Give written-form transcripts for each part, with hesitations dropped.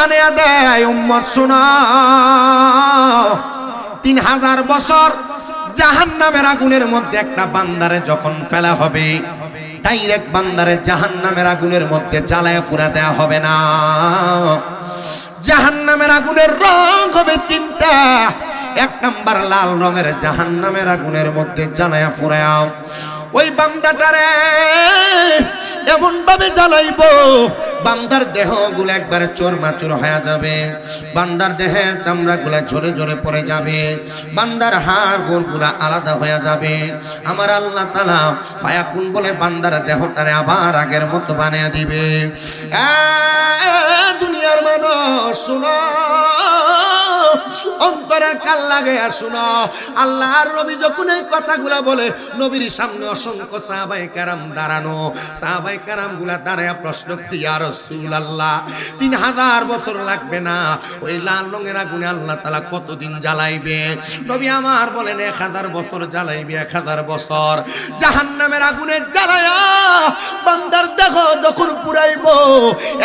জানিয়ে দেয়, উম্মত শোনো, 3000 বছর জাহান্নামের আগুনের মধ্যে একটা বান্দারে যখন ফেলা হবে, ডাইরেক্ট বান্দারে জাহান্নামের আগুনের মধ্যে জ্বালায় পুরা দেয়া হবে না। জাহান্নামের আগুনের রং হবে 3টা। 1 নাম্বার লাল রঙের জাহান্নামের আগুনের মধ্যে জ্বালায়া পুরাও ওই বান্দাটারে এমন ভাবে জ্বালাইবো, বান্দার দেহগুলো একবারে চোরমাচুর হয়ে যাবে, বান্দার দেহের চামড়াগুলা ঝরে ঝরে পড়ে যাবে, বান্দার হাড় গোড়গুলা আলাদা হয়ে যাবে। আমার আল্লাহ তাআলা ফায়াকুন বলে বান্দার দেহটারে আবার আগের মতো বানিয়ে দিবে। দুনিয়ার মানুষ শুনো, অন্তরের কাল লাগে শুনো, আল্লাহর নবী যখন এই কথাগুলা বলে, নবীর সামনে অসংখ্য সাহাবায়ে কেরাম দাঁড়ানো, সাহাবায়ে কেরাম গুলা দাঁড়ায় প্রশ্ন করি, ইয়া রাসূলুল্লাহ 3000 বছর লাগবে না, ওই লাল রঙের আগুনে আল্লাহ তাআলা কতদিন জ্বালাইবে? নবী আমার বলেন 1000 বছর জ্বালাইবে। 1000 বছর জাহান্নামের আগুনে জ্বালায়া বান্দার দেহ যখন পুরাইবো,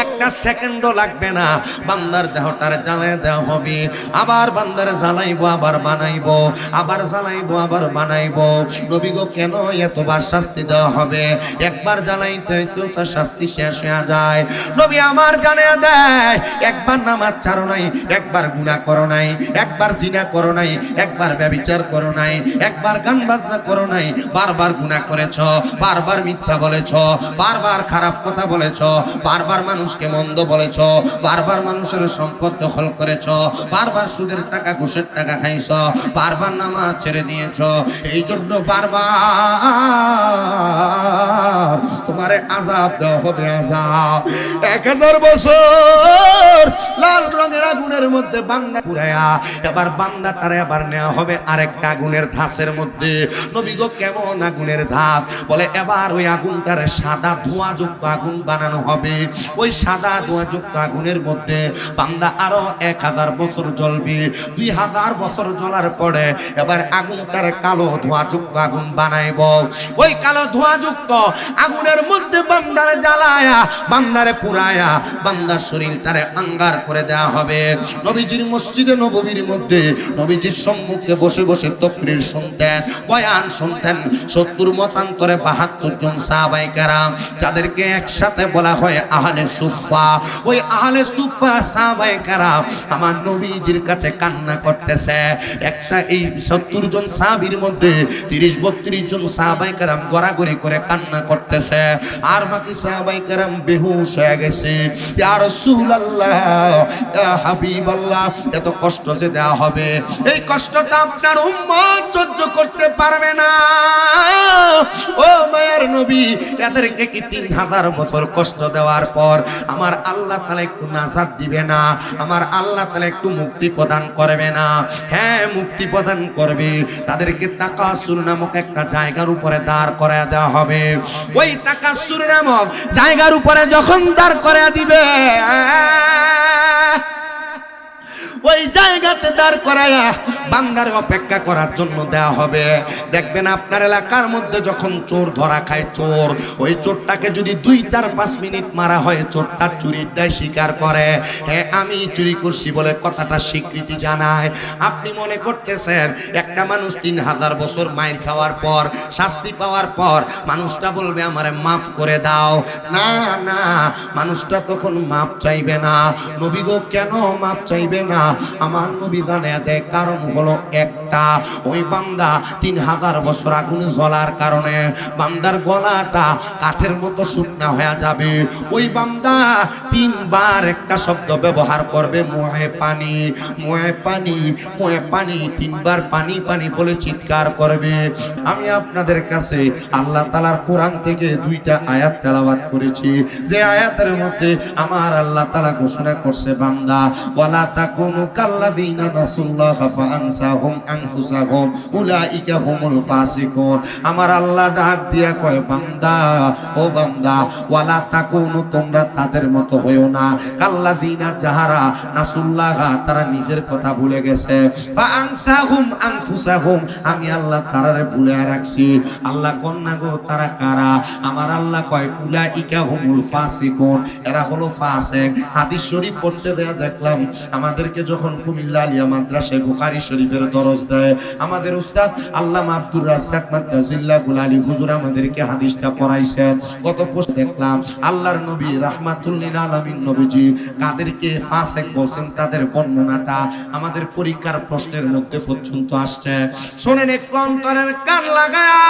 1 সেকেন্ডও লাগবে না, বান্দার দেহটার জ্বালায় দেওয়া হবে। আবার বান্দার জ্বালাইবো, আবার বানাইবো, আবার জ্বালাইবো, আবার বানাইবো। নবী গো, কেন এতবার শাস্তি দেওয়া হবে? একবার জ্বালাইতে তো তার শাস্তি শেষ হয়ে যায়। নবী আমার জানিয়ে দেয়, একবার নামাজ ছাড়ো নাই, একবার গুনাহ করো নাই, একবার জিনা করো নাই, একবার ব্যভিচার করো নাই, একবার গান বাজনা করো নাই, বারবার গুনাহ করেছ, বারবার মিথ্যা বলেছ, বারবার খারাপ কথা বলেছ, বারবার মানুষকে মন্দ বলেছ, বারবার মানুষের সম্পদ দখল করেছ, বারবার সুদের টাকা ঘুষের টাকা খাইছ, বারবার নামাজ ছেড়ে দিয়েছ। এই জন্য বারবার তোমারে আযাব দেওয়া হবে, আযাব। 1000 বছর লাল রঙের আগুনের মধ্যে বান্দা পুরায়া, এবার বান্দাটারে আবার নেওয়া হবে আরেকটা আগুনের ধাসের মধ্যে। নবী গো, কেমন আগুনের ধাস? বলে এবার ওই আগুনটারে সাদা ধোঁয়াযুক্ত আগুন বানানো হবে। ওই সাদা ধোঁয়াযুক্ত আগুনের মধ্যে বান্দা আরো 1000 বছর জ্বলবে। 2000 বছর জ্বলার পরে এবার আগুনটারে কালো ধোঁয়াযুক্ত আগুন বানাইব। ওই কালো ধোঁয়াযুক্ত আগুনের মধ্যে বান্দারে জ্বালায়া, বান্দারে পুরায়া, বান্দার শরীরটারে আঙ্গার করে দেওয়া হবে। নবীজির মসজিদে নববীর মধ্যে নবীজির সম্মুখে বসে বসে তাকরীর শুনতেন, বয়ান শুনতেন 70 মতান্তরে 72 জন সাহাবায়ে কেরাম, যাদেরকে একসাথে বলা হয় আহলে সুফফা। ওই আহলে সুফফা সাহাবায়ে কেরাম আমার নবীজির কাছে কান্না করতেছে। একটা এই 70 জন সাহাবীর মধ্যে 30-32 জন সাহাবায়ে কেরাম গড়াগড়ি করে কান্না করতেছে, আর বাকি সাহাবায়ে কেরাম বেহুশ হয়ে গেছে। ইয়া রাসূলুল্লাহ, ইয়া হাবিবাল্লাহ, এত কষ্ট যে দেওয়া হবে, এই কষ্টটা আপনার উম্মত সহ্য করতে পারবে না। ও মায়ের নবী, এদেরকে কি 3000 বছর কষ্ট দেওয়ার পর আমার আল্লাহ তাআলা একটু নাজাত দিবে না? আমার আল্লাহ তাআলা একটু মুক্তি প্রদান করবে না? হ্যাঁ, মুক্তি প্রদান করবে। তাদেরকে তাকাসুর নামক একটা জায়গার উপরে দাঁড় করায় দেওয়া হবে। ওই তাকাসুর নামক জায়গার উপরে যখন দাঁড় করায় দিবে, ওই জায়গাতে দাঁড় করায়া বান্দার অপেক্ষা করার জন্য দেওয়া হবে। দেখবেন আপনার এলাকার মধ্যে যখন চোর ধরা খায়, চোর, ওই চোরটাকে যদি 2-4-5 মিনিট মারা হয়, চোরটা চুরিটাই স্বীকার করে, হ্যাঁ আমি চুরি করছি বলে কথাটা স্বীকৃতি জানায়। আপনি মনে করতেছেন একটা মানুষ 3000 বছর মাইর খাওয়ার পর, শাস্তি পাওয়ার পর মানুষটা বলবে আমারে মাফ করে দাও? না না, মানুষটা তখন মাফ চাইবে না। নবী গো, কেন মাফ চাইবে না? আমার নবী জানিয়ে দেয়, কারণ হলো একটা, ওই বান্দা 3000 বছর আগুনে জ্বলার কারণে বান্দার গলাটা কাঠের মতো শুকনা হয়ে যাবে। ওই বান্দা 3 বার একটা শব্দ ব্যবহার করবে, মুহে পানি, মুহে পানি, মুহে পানি, 3 বার পানি পানি বলে চিৎকার করবে। আমি আপনাদের কাছে আল্লাহ তাআলার কোরআন থেকে 2টা আয়াত তেলাওয়াত করেছি, যে আয়াতের মধ্যে আমার আল্লাহ তাআলা ঘোষণা করছে, বান্দা ওয়ালা তাকুনু কাল্লাযীনা নাসুল্লাহা ফাআনসাহুম আনফুসাহুম উলাইকা হুমুল ফাসিকুন। আমার আল্লাহ ডাক দিয়া কয় বান্দা, ও বান্দা, ওয়ালা তাকুনু, তোমরা তাদের মতো হইও না, কাল্লাযিনা যাহারা নাসুল্লাহ, তারা নিজের কথা ভুলে গেছে, ফা আনসাহুম আনফুসাহুম, আমি আল্লাহ তারারে ভুলে রাখছি। আল্লাহ কন্যা গো তারা কারা? আমার আল্লাহ কয় উলাইকা হুমুল ফাসিকুন, এরা হলো ফাসিক। হাদিস শরীফ পড়তে দেয়া দেখলাম আমাদেরকে যখন কুমিল্লা আলিয়া মাদ্রাসায় বুখারী শরীফের দরস দেয়, আমাদের উস্তাদ আল্লামা আব্দুর রাজ্জাক মাদ্দাজিল্লাহুল আলী হুজুর আমাদেরকে হাদিসটা পড়াইছেন। গত পোস্ট দেখলাম আল্লাহর নবী রাহমাতুল লিল আলামিন নবীজি কাদেরকে ফাসিক বলছেন, তাদের বর্ণনাটা আমাদের পরীক্ষার প্রশ্নের মধ্যে পর্যন্ত আসছে। শুনেন একটু অন্তরের কান লাগায়া,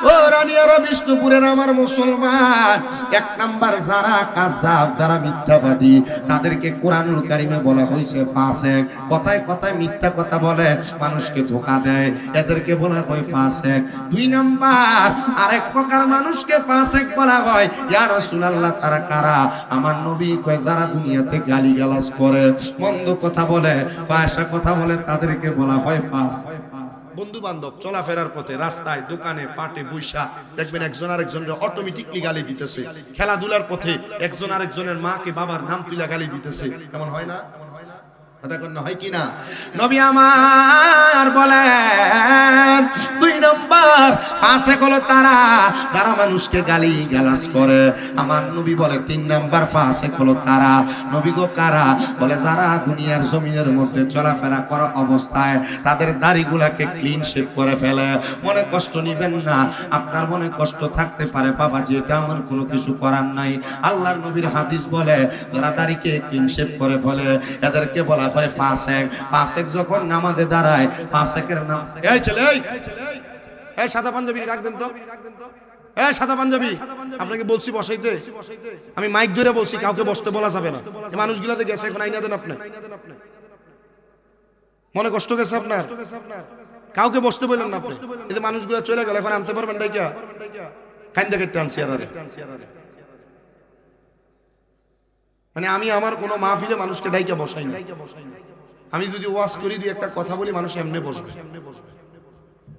ও রানিয়ারা বিষ্ণুপুরের আমার মুসলমান, এক নাম্বার যারা কাযাব, যারা মিথ্যাবাদী, তাদেরকে কোরআনুল কারীমে বলা হয়েছে ফাসিক। কথায় কথায় মিথ্যা কথা বলে, মানুষকে ধোঁকা দেয়, এদেরকে বলা হয় ফাসিক। দুই নাম্বার আরেক প্রকার মানুষকে ফাসিক বলা হয়। ইয়া রাসূলুল্লাহ, তারা কারা? আমার নবী কয় যারা দুনিয়াতে গালিগালাজ করে, মন্দ কথা বলে, ফাহিশা কথা বলে, তাদেরকে বলা হয় ফাসিক। বন্ধু বান্ধব চলাফেরার পথে, রাস্তায়, দোকানে, পাটে বৈশা দেখবেন একজন আরেকজনের অটোমেটিকলি গালি দিতেছে। খেলাধুলার পথে একজন আরেকজনের মাকে বাবার নাম তুলে গালি দিতেছে, এমন হয় না? হয় কিনা? নবী আমার বলেন দুই নম্বর ফাসিক হলো তারা যারা মানুষকে গালি গালাজ করে। আমার নবী বলে তিন নম্বর ফাসিক হলো তারা, নবী গো কারা? বলে যারা দুনিয়ার জমিনের মধ্যে চলাফেরা করা অবস্থায় তাদের দাড়িগুলাকে ক্লিন শেভ করে ফেলে। মনে কষ্ট নিবেন না, আপনার মনে কষ্ট থাকতে পারে বাবাজি, এটা আমার কোনো কিছু করার নাই। আল্লাহর নবীর হাদিস বলে যারা দাড়িকে ক্লিন শেভ করে ফেলে এদেরকে বলা হয় ফাসিক। ফাসিক যখন নামাজে দাঁড়ায়, ফাসিকের নাম, এই ছেলে, এই সাদা পাঞ্জাবি ডাক দেন তো, এই সাদা পাঞ্জাবি, আপনাকে বলছি বসাইতে, আমি মাইক ধরে বলছি, কাউকে বসতে বলা যাবে না। এই মানুষগুলাতে গেছে, এখন আইনা দেন আপনি। মনে কষ্ট গেছে আপনার? কাউকে বসতে বললেন না আপনি। এই যে মানুষগুলা চলে গেল, এখন আনতে পারবেন ডাইকা? কাইন্দা কেটে আনছি আরে। মানে আমি আমার কোনো মাহফিলে মানুষকে ডাইকা বসাই না। আমি যদি ওয়াজ করি, দুই একটা কথা বলি, মানুষ এমনি বসবে,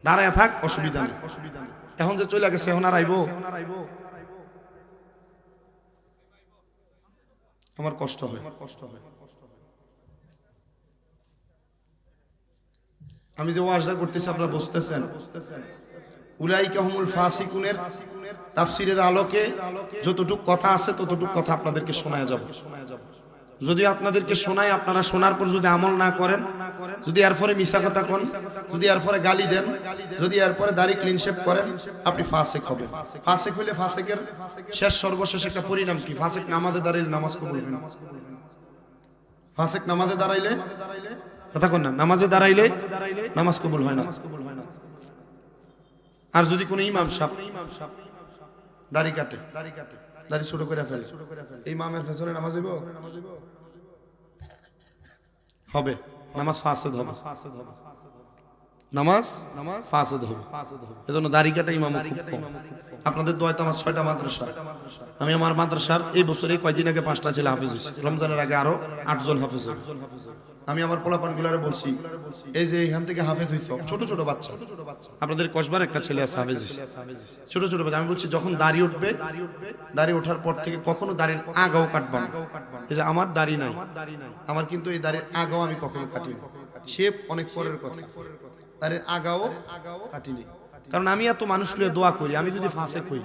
দাঁড়ায় থাক, অসুবিধা নেই। এখন যে চলে গেছে, এখন আর আইবো? আমার কষ্ট হয়। আমি যে ওয়াজটা করতেছি আপনারা বুঝতেছেন? উলাইকা হুমুল ফাসিকুনের তাফসীরের আলোকে যতটুকু কথা আছে ততটুকু কথা আপনাদেরকে শোনায় যাব। যদি আপনাদেরকে শোনায়, আপনারা শোনার পর যদি আমল না করেন, যদি এরপরে মিছা কথা কোন, যদি এরপরে গালি দেন, যদি এরপরে দাড়ি ক্লিন শেভ করেন, আপনি ফাসিক হবেন। ফাসিক হইলে ফাসিকের শেষ সর্বশেষ একটা পরিণাম কি? ফাসিক নামাজে দাঁড়াইলে নামাজ কবুল হয় না। ফাসিক নামাজে দাঁড়াইলে, কথা কোন না, নামাজে দাঁড়াইলে নামাজ কবুল হয় না। আর যদি কোনো ইমাম সাহেব দাড়ি কাটে, দাড়ি ছোট করে ফেলে, এই ইমামের পেছনে নামাজ হইব? হবে, নামাজ ফাসিদ হবে, নামাজ ফাসিদ হবে। এজন্য দাড়ি কাটা ইমাম খুব কম। আপনাদের দোয়ায় তো আমার 6টা মাদ্রাসা, আমি আমার মাদ্রাসার এই বছরে কয়দিন আগে 5টা ছেলে হাফেজ হয়েছে, রমজানের আগে আরো 8 জন হাফেজ হবে। আমি আমার পোলাপানগুলারে বলছি, এই যে এখান থেকে হাফেজ হইছ, ছোট ছোট বাচ্চা, আপনাদের কসবার একটা ছেলে আছে হাফেজ হইছে, ছোট ছোট বাচ্চা। আমি বলছি যখন দাড়ি উঠবে, দাড়ি ওঠার পর থেকে কখনো দাড়ির আগাও কাটবা না। এই যে আমার দাড়ি নাই, আমার কিন্তু এই দাড়ির আগাও আমি কখনো কাটিনি। শেপ অনেক পরের কথা, দাড়ির আগাও কাটিনি। কারণ আমি এত মানুষ নিয়ে দোয়া করি, আমি যদি ফাসিক হই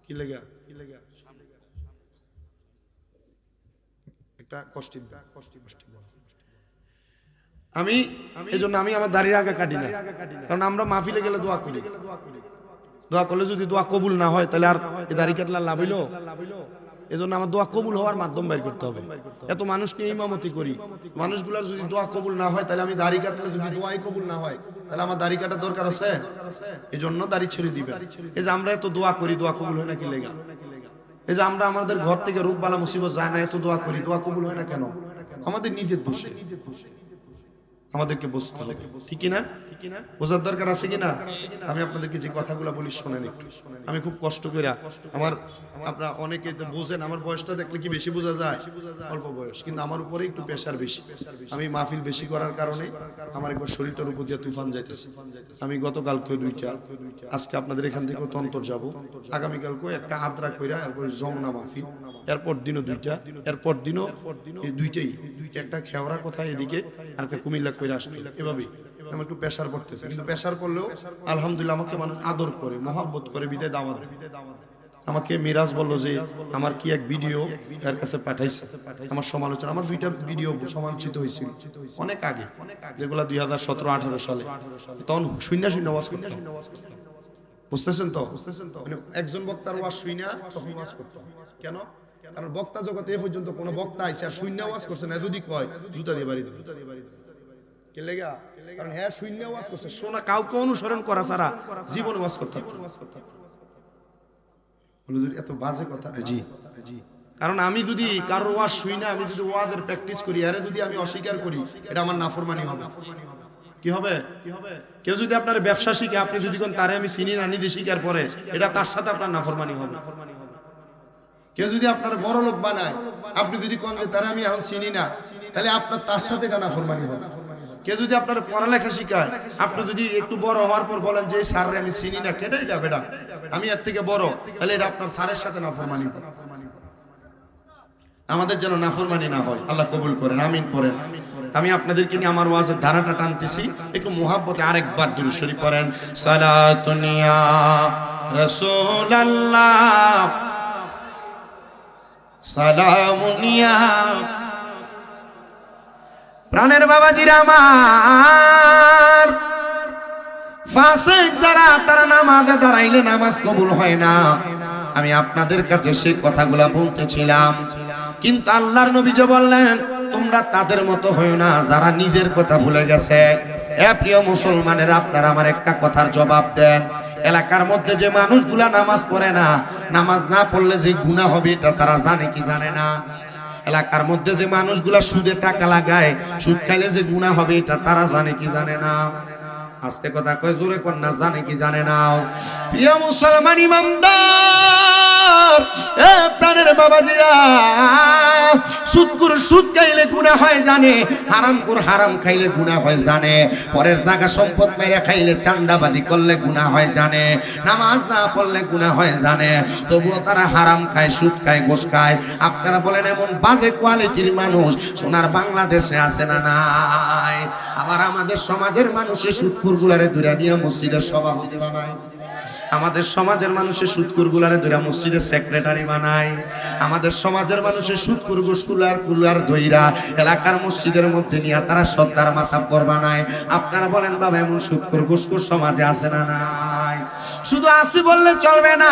কি লাগা একটা কষ্ট। আমি এজন্য আমি আমার দাড়ির আগা কাটি না, কারণ আমরা মাহফিলে গেলে দোয়া করি, দোয়া করলে যদি দোয়া কবুল না হয় তাহলে আর এই দাড়ি কাটলে লাভ হইলো? এজন্য আমার দোয়া কবুল হওয়ার মাধ্যম বের করতে হবে। এত মানুষ নিয়ে ইমামতি করি, মানুষগুলোর যদি দোয়া কবুল না হয়, তাহলে আমি দাড়ি কাটলে যদি দোয়াই কবুল না হয়, তাহলে আমার দাড়ি কাটার দরকার আছে? এজন্য দাড়ি ছেড়ে দিবেন। এই যে আমরা এত দোয়া করি, দোয়া কবুল হয় না কি লেগা? এই যে আমরা আমাদের ঘর থেকে রোগ বালা মুসিবত যায় না, এত দোয়া করি, দোয়া কবুল হয় না কেন? আমাদের নিজের দোষে। আমাদেরকে বুঝতে হবে, ঠিক না? বোঝার দরকার আছে কিনা? আমি আপনাদেরকে যে কথাগুলো বলি শোনেন একটু। আমি খুব কষ্ট করে আপনারা অনেকে তো বোঝেন, আমার বয়সটা দেখলে কি বেশি বোঝা যায়? অল্প বয়স, কিন্তু আমার উপরে একটু প্রেশার বেশি। আমি মাহফিল বেশি করার কারণে আমার একবার শরীরটার উপর দিয়ে তুফান যাইতেছে। আমি গতকালকে 2টা, আজকে আপনাদের এখান থেকেও তন্তর যাব, আগামীকালকে একটা আদ্রা কইরা, এরপর যমুনা মাহফিল, এরপর দিনও 2টা, এরপর দিনও এই 2টাই, একটা খেওড়া কথা এদিকে আর একটা কুমিল্লা কইরা আসবে। এভাবেই আমার একটু প্রেশার পড়তেছে, কিন্তু প্রেশার পড়লেও আলহামদুলিল্লাহ আমাকে মানুষ আদর করে, মহব্বত করে, বিদায় দাওয়াত দেয়। আমাকে মিরাজ বলল যে আমার কি এক ভিডিও এর কাছে পাঠাইছে, আমার সমালোচনা, আমার 2টা ভিডিও সমালোচিত হয়েছিল অনেক আগে, যেগুলা 2017-18 সালে, তখন শূন্য ওয়াজ করতাম। বুঝতেছেন তো? মানে একজন বক্তার ওয়াজ শুইনা তখন ওয়াজ করতাম। কেন? কারণ বক্তা জগতে এ পর্যন্ত কোন বক্তা আইছে আর শূন্য ওয়াজ করছে না, যদি কয় জুতা দিয়ে বাড়ি দেব। কে লেগা? কারণ হ্যাঁ শূন্য ওয়াজ করছে, শোনা কাউকে অনুসরণ করা ছাড়া জীবনে ওয়াজ করতাম। এত বাজে কথা। জি, কারণ আমি যদি কারোর ওয়াজ শুই না, আমি যদি ওয়াজের প্র্যাকটিস করি, আরে যদি আমি অস্বীকার করি, এটা আমার নাফরমানি হবে। কি হবে? কেউ যদি আপনার ব্যবসা শিখে, আপনি যদি কোন তারে আমি চিনি না, নিজে শিকার পরে, এটা তার সাথে আপনার নাফরমানি হবে। কেউ যদি আপনার বড় লোক বানায়, আপনি যদি কোন যে তারে আমি এখন চিনি না, তাহলে আপনার তার সাথে এটা নাফরমানি হবে। কেউ যদি আপনার পড়ালেখা শিখায়, আপনি যদি একটু বড় হওয়ার পর বলেন যে স্যাররে আমি চিনি না, কেটে এটা বেটা আমি এর থেকে বড়, তাহলে এটা আপনার স্যারের সাথে নাফরমানি হবে। আমাদের যেন নাফরমানি না হয়, আল্লাহ কবুল করেন, আমিন পড়েন। আমি আপনাদেরকে নিয়ে আমার ওয়াজের ধারাটা টানতেছি, একটু মুহাব্বতে আরেকবার দুরূদ শরীফ পড়েন। সালাতুন ইয়া রাসূলুল্লাহ, সালামুন ইয়া। প্রাণের বাবাজিরা আমার, ফাসিক যারা, তারা নামাজে দাঁড়াইলে নামাজ কবুল হয় না। আমি আপনাদের কাছে সেই কথাগুলা বলতেছিলাম, কিন্তু আল্লাহর নবী যে বললেন তোমরা তাদের মতো হইও না যারা নিজের কথা ভুলে গেছে। এ প্রিয় মুসলমানের, আপনারা আমার একটা কথার জবাব দেন। এলাকার মধ্যে যে মানুষগুলা নামাজ পড়ে না, নামাজ না পড়লে যে গুনাহ হবে এটা তারা জানে কি জানে না? এলাকার মধ্যে যে মানুষগুলা সুদে টাকা লাগায়, সুদ খাইলে যে গুনাহ হবে এটা তারা জানে কি জানে না? আস্তে কথা কয়, জোরে কর না, জানে কি জানে না? প্রিয় মুসলমান ইমানদার, এ প্রাণের বাবাজিরা, সুদখোর সুদ খাইলে গুনাহ হয় জানে, হারামখোর হারাম খাইলে গুনাহ হয় জানে, পরের জায়গা সম্পদ মেরে খাইলে, চাঁদাবাজি করলে গুনাহ হয় জানে, নামাজ না পড়লে গুনাহ হয় জানে, তবুও তারা হারাম খায়, সুদ খায়, ঘুষ খায়। আপনারা বলেন এমন বাজে কোয়ালিটির মানুষ সোনার বাংলাদেশে আছে না নাই? আবার আমাদের সমাজের মানুষের সুদখোরগুলারে দূরে নিয়ে মসজিদের সভাপতি বানায়, আমাদের সমাজের মানুষের সুদখোরগুলারে ধইরা মসজিদের সেক্রেটারি বানায়, আমাদের সমাজের মানুষের সুদখোর কুলার ধইরা এলাকার মসজিদের মধ্যে নিয়ে তারা সর্দার মাতাব্বর বানায়। আপনারা বলেন বাবা, এমন সুদখোর ঘুষখোর সমাজে আছে না নাই? শুধু আছে বললে চলবে না,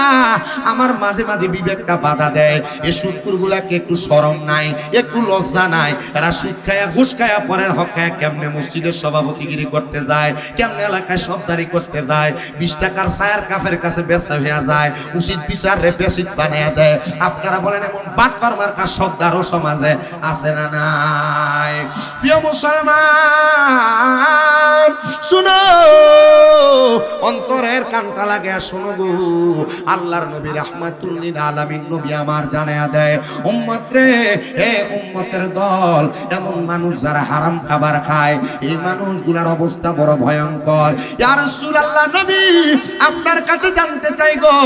আমার মাঝে মাঝে বিবেকটা বাধা দেয়। এই সুদখোরগুলাকে একটু শরম নাই, একটু লজ্জা নাই? এরা সুদ খায়া ঘুষ খায়া পরের হক খায়া কেমনে মসজিদের সভাপতিগিরি করতে যায়, কেমনে এলাকায় সর্দারি করতে যায়, 20 টাকার ছায়ার কাফের কাছে বেচা হয়ে যায়, উচিত বিচার রে বেশিত বানিয়ে দেয়। আপনারা বলেন এমন বাটফার মার্কা সর্দারও সমাজে আছে না নাই? প্রিয় মুসলমান শুনো, অন্তরের কানটা লাগে শোনো গো, আল্লাহর নবী রাহমাতুল লিল আলামিন নবী আমার জানায়া দেয়, উম্মত রে, হে উম্মতের দল, এমন মানুষ যারা হারাম খাবার খায়, এই মানুষগুলোর অবস্থা বড় ভয়ঙ্কর। ইয়া রাসূলুল্লাহ, নবী আপনার কাছে জানতে চাই গো,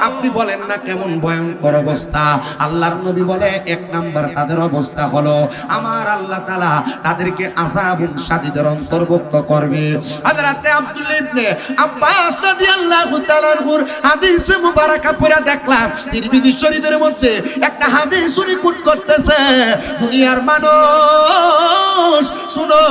আপনি বলেন না কেমন ভয়ঙ্কর অবস্থা? আল্লাহর নবী বলে, 1 নাম্বার তাদের অবস্থা হলো আমার আল্লাহ তাআলা তাদেরকে আযাবুন শাদীদের অন্তর্ভুক্ত করবে। হযরতে আব্দুল্লাহ ইবনে আব্বাস রাদিয়াল্লাহু তাআলা এর হাদিস মুবারাকা পড়ে দেখলাম, তিরমিজি শরীফের মধ্যে একটা হাদিস উনি কোট করতেছে। দুনিয়ার মানুষ শুনো,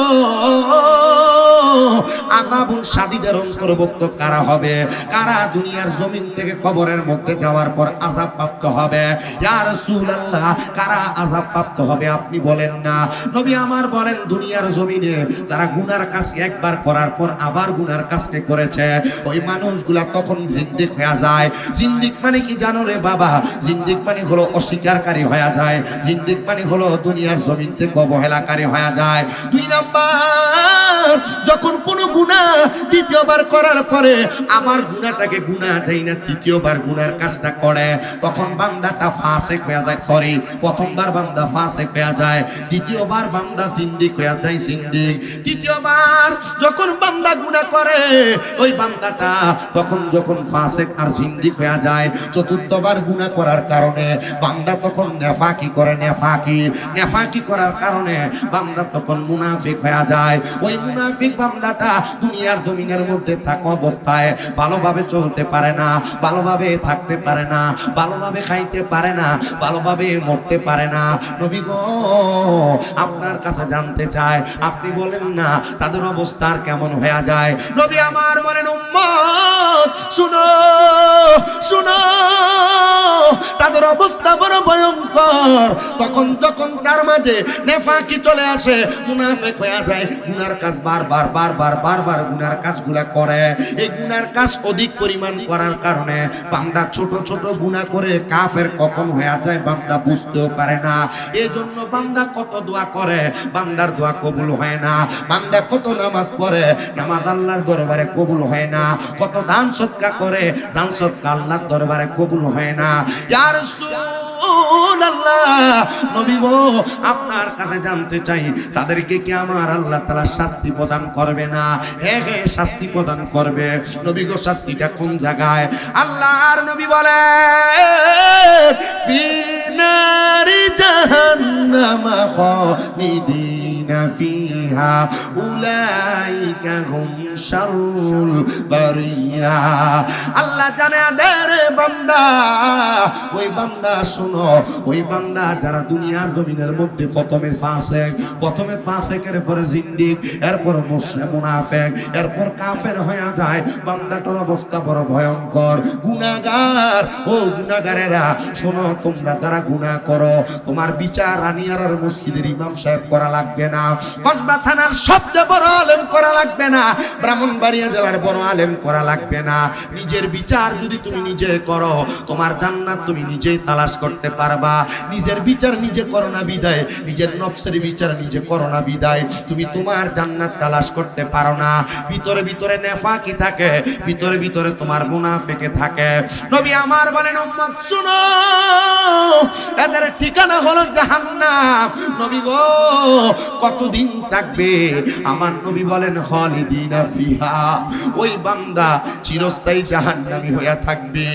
আযাবুন শাদীদের অন্তর্ভুক্ত কারা হবে? কারা দুনিয়ার জমিন থেকে কবরের মধ্যে যাওয়ার পর আযাব প্রাপ্ত হবে? ইয়া রাসূলুল্লাহ, কারা আযাব প্রাপ্ত হবে আপনি বলেন না। নবী আমার বলেন, দুনিয়ার জমিনে যারা গুনার কাজ একবার করার পর আবার গুনার কাজকে করেছে, ওই মানুষগুলা তখন জিন্দিক হয়ে যায়। জিন্দিক মানে কি জানো রে বাবা? জিন্দিক মানে হলো অস্বীকারী হয়ে যায়। জিন্দিক মানে হলো দুনিয়ার জমিন থেকে অবহেলাকারী হয়ে যায়। দুই নাম্বার, যখন কোনো গুনাহ দ্বিতীয়বার করার পরে আমার গুনাহটাকে গুনাহ চাই না, তৃতীয়বার গুনার কাজটা করে, তখন বান্দাটা ফাসিক হয়ে যায়। সরি, প্রথমবার বান্দা ফাসিক হয়ে যায়, দ্বিতীয়বার বান্দা জিন্দিক হয়ে যায়। জিন্দিক তৃতীয়বার যখন বান্দা গুনাহ করে, ওই বান্দাটা তখন যখন ফাসিক আর জিন্দিক হয়ে যায়, চতুর্থবার গুনাহ করার কারণে বান্দা তখন নেফাকি করে। নেফাকি করার কারণে বান্দা তখন মুনাফিক হয়ে যায়। ওই মুনাফিক বান্দাটা দুনিয়ার জমিনের মধ্যে থাকা অবস্থায় ভালোভাবে চলতে পারে না, ভালোভাবে থাকতে পারে না, ভালোভাবে খাইতে পারে না, ভালোভাবে মরতে পারে না। নবী গো, আপনার কাছে জানতে চায়, আপনি বলেন না তাদের অবস্থা কেমন হয়ে যায়। নবী আমার বলেন, উম্মত শুনো শুনো, তাদের অবস্থা বড় ভয়ঙ্কর। তখন যখন তার মাঝে নেফাকি চলে আসে, মুনাফিক হয়ে যায়, গুনার কাজ বারবার গুনার কাজগুলা করে। এই গুনার কাজ অধিক পরিমাণ করার কারণে বান্দা ছোট ছোট গুনাহ করে কাফের কখন হয়ে যায় বান্দা বুঝতেও পারে না। এই জন্য বান্দা কত দোয়া করে, বান্দার দোয়া কবুল হয় না। বান্দা কত নামাজ পড়ে, নামাজ আল্লাহর দরবারে কবুল হয় না। কত দান সদকা করে, দান সদকা আল্লাহর দরবারে কবুল হয় না। ইয়া রাসূলুল্লাহ, নবী গো, আপনার কাছে জানতে চাই, তাদেরকে কি আমার আল্লাহ তাআলা শাস্তি প্রদান করবে না? হ্যাঁ, শাস্তি প্রদান করবে। নবী গো, শাস্তিটা কোন জায়গায়? আল্লাহর নবী বলেন, ফি নারি জাহান্নাম খালিদিনা ফিহা উলাইকা হুম শাররুল বারিয়া। আল্লাহ জানে দের বান্দা, ওই বান্দা শুনো, ওই বান্দা যারা দুনিয়ার জমিনের মধ্যে প্রথমে ফাসিকের পরে জিন্দিক, এরপর মুনাফিক, এরপর কাফের হয়ে যায়, বান্দাটার অবস্থা বড় ভয়ঙ্কর। গুনাহগার, ও গুনাহগারেরা শোনো, তোমরা যারা গুনাহ করো, তোমার বিচার রানিয়ার মসজিদের ইমাম সাহেব করা লাগবে না, কসবা থানার সবচেয়ে বড় আলেম করা লাগবে না, ব্রাহ্মণবাড়িয়া জেলার বড় আলেম করা লাগবে না। নিজের বিচার যদি তুমি নিজে করো, তোমার জান্নাত তুমি নিজেই তালাশ করতে পারবা। নিজের বিচার নিজে করো না বিদায়, নিজের নফসের বিচার নিজে করো না বিদায় তুমি তোমার জান্নাত তালাশ করতে পারো না। ভিতরে ভিতরে নেফাকি থাকে, ভিতরে ভিতরে তোমার মুনাফিকে থাকে। নবী আমার বলেন, উম্মত শুনো, এদের ঠিকানা হলো জাহান্নাম। নবী গো, কতদিন থাকবে? আমার নবী বলেন, খালিদিনা ফিহা, ওই বান্দা চিরস্থায়ী জাহান্নামী হইয়া থাকবে।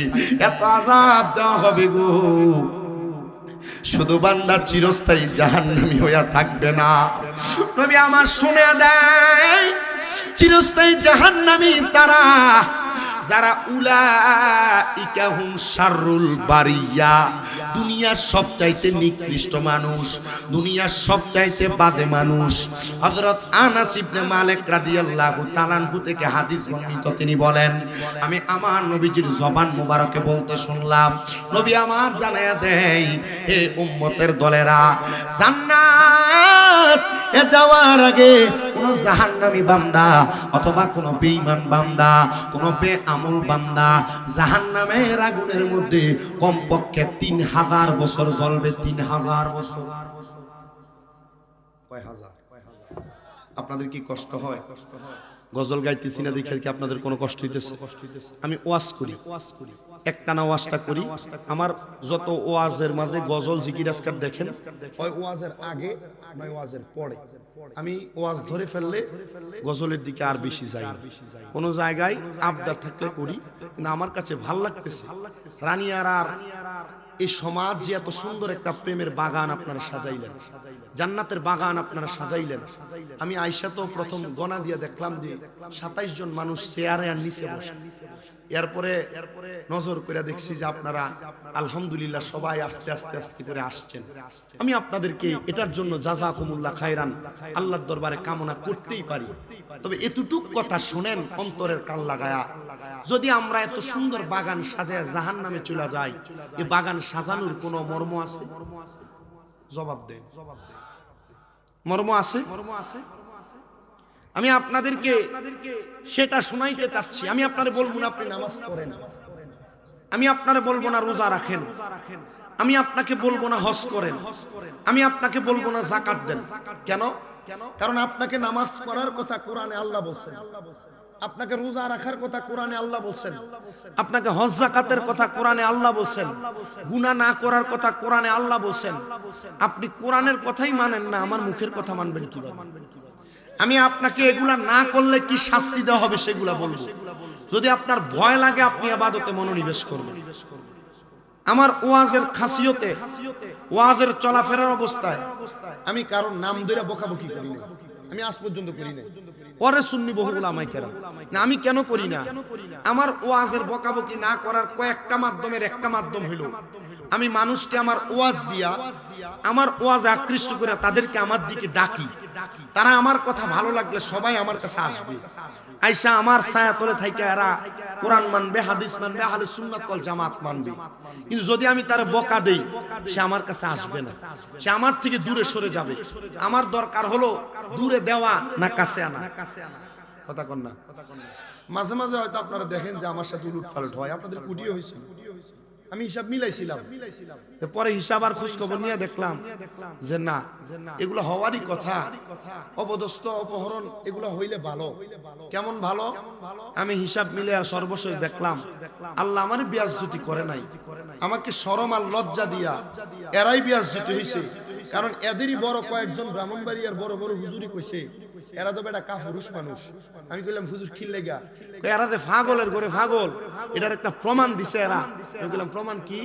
এত আযাব দেওয়া হবে গো, শুধু বান্দা চিরস্থায়ী জাহান্নামী হইয়া থাকবে না। নবী আমার শুনে দেয়, চিরস্থায়ী জাহান্নামী তারা যারা উলাইকা হুম শাররুল বারিয়া, দুনিয়ার সবচাইতে নিকৃষ্ট মানুষ, দুনিয়ার সবচাইতে বাজে মানুষ। হযরত আনাস ইবনে মালিক রাদিয়াল্লাহু তাআলা আনহু থেকে হাদিস বর্ণিত, তিনি বলেন, আমি আমার নবীজির জবান মোবারকে বলতে শুনলাম, নবী আমার জানায়া দেয়, হে উম্মতের দলেরা, জান্নাত এ যাওয়ার আগে কোন জাহান্নামী বান্দা অথবা কোন বেঈমান বান্দা, কোন বেআমল বান্দা জাহান্নামের আগুনের মধ্যে কমপক্ষে 3000 বছর জ্বলবে। 3000 বছর। কয় হাজার? আপনাদের কি কষ্ট হয়? গজল গাইতেছি না দেখে কি আপনাদের কোনো কষ্ট হইতেছে? আমি ওয়াজ করি, একটানা ওয়াজটা করি। আমার যত ওয়াজের মাঝে গজল জিকির আজকার দেখেন, ওই ওয়াজের আগে নয় ওয়াজের পরে আমি ওয়াজ ধরে ফেললে গজলের দিকে আর বেশি যাই না। কোনো জায়গায় আবদার থাকলে করি, কিন্তু আমার কাছে ভাল লাগতেছে রানিয়ার আর এই সমাজ যে এত সুন্দর একটা প্রেমের বাগান আপনারা সাজাইলেন, জান্নাতের বাগান আপনারা সাজাইলেন। আমি আয়েশা তো প্রথম গনা দিয়ে দেখলাম যে 27 জন মানুষ চেয়ারে আর নিচে বসে। এরপরে নজর করে দেখছি যে আপনারা আলহামদুলিল্লাহ সবাই আস্তে আস্তে আস্তে করে আসছেন। আমি আপনাদেরকে এটার জন্য জাযাকুমুল্লাহ খায়রান আল্লাহর দরবারে কামনা করতেই পারি। তবে এতটুক কথা শুনেন অন্তরের কান লাগায়া, যদি আমরা এত সুন্দর বাগান সাজায় জাহান্নামে চলে যাই, এই বাগান সাজানোর কোনো মর্ম আছে? জবাব দেন, মর্ম আছে? আমি আপনাদেরকে সেটা শোনাইতে চাচ্ছি। আমি আপনারে বলবো না আপনি নামাজ পড়েন, আমি আপনারে বলবো না রোজা রাখেন, আমি আপনাকে বলবো না হজ করেন, আমি আপনাকে বলবো না যাকাত দেন। কেন? কারণ আপনাকে নামাজ পড়ার কথা কোরআনে আল্লাহ বলেছেন, আপনাকে রোজা রাখার কথা কোরআনে আল্লাহ বলেছেন, আপনাকে হজ যাকাতের কথা কোরআনে আল্লাহ বলেছেন, গুনাহ না করার কথা কোরআনে আল্লাহ বলেছেন। আপনি কোরআনের কথাই মানেন না, আমার মুখের কথা মানবেন কিভাবে? আমি আপনাকে এগুলা না করলে কি শাস্তি দেওয়া হবে সেগুলা বলবো। যদি আপনার ভয় লাগে আপনি ইবাদতে মনোনিবেশ করবেন। আমার ওয়াজের খাসিয়তে, ওয়াজের চলাফেরার অবস্থায় আমি কারণ নাম ধরে বকাবকি করি না, আমি আজ পর্যন্ত করি না। পরে সুন্নি বহু উলামায়ে কেরাম না, আমি কেন করি না? আমার ওয়াজের বকাবকি না করার কয়েকটা মাধ্যমের একটা মাধ্যম হলো আমি মানুষকে আমার ওয়াজ দিয়া, আমার ওয়াজ আকৃষ্ট করে তাদেরকে আমার দিকে ডাকি। তারা আমার কথা ভালো লাগলে সবাই আমার কাছে আসবে, আইসা আমার ছায়া তলে থাইকা এরা কোরআন মানবে, হাদিস মানবে, আহলে সুন্নাত ওয়াল জামাত মানবে। কিন্তু যদি আমি তার বকা দেই, সে আমার কাছে আসবে না, সে আমার থেকে দূরে সরে যাবে। আমার দরকার হলো দূরে দেওয়া না কাছে আনা। কথা কন না? মাঝে মাঝে হয়তো আপনারা দেখেন যে আমার সাথে উলটপালট হয়, আপনাদের কুডিও হয়েছে। আমি হিসাব মিলাইছিলাম, পরে হিসাব আর খোঁজ খবর নিয়ে দেখলাম যে না, এগুলো হওয়ারই কথা। অপদস্থ, অপহরণ এগুলো হইলে ভালো। কেমন ভালো? আমি হিসাব মিলে সর্বশেষ দেখলাম আল্লাহ আমার বিয়াজ্জতি করে নাই, আমাকে শরম আর লজ্জা দিয়া এরাই বিয়াজ্জতি হইছে। কারণ এদেরই বড় কয়েকজন ব্রাহ্মণবাড়িয়ার বড় বড় হুজুরি কইছে এরা তো বেটা কাফুরুষ মানুষ। আমি কইলাম হুজুর কি লেগা? এরা যে পাগলের ঘরে পাগল, এটার একটা প্রমাণ দিছে এরা। আমি কইলাম প্রমাণ কি?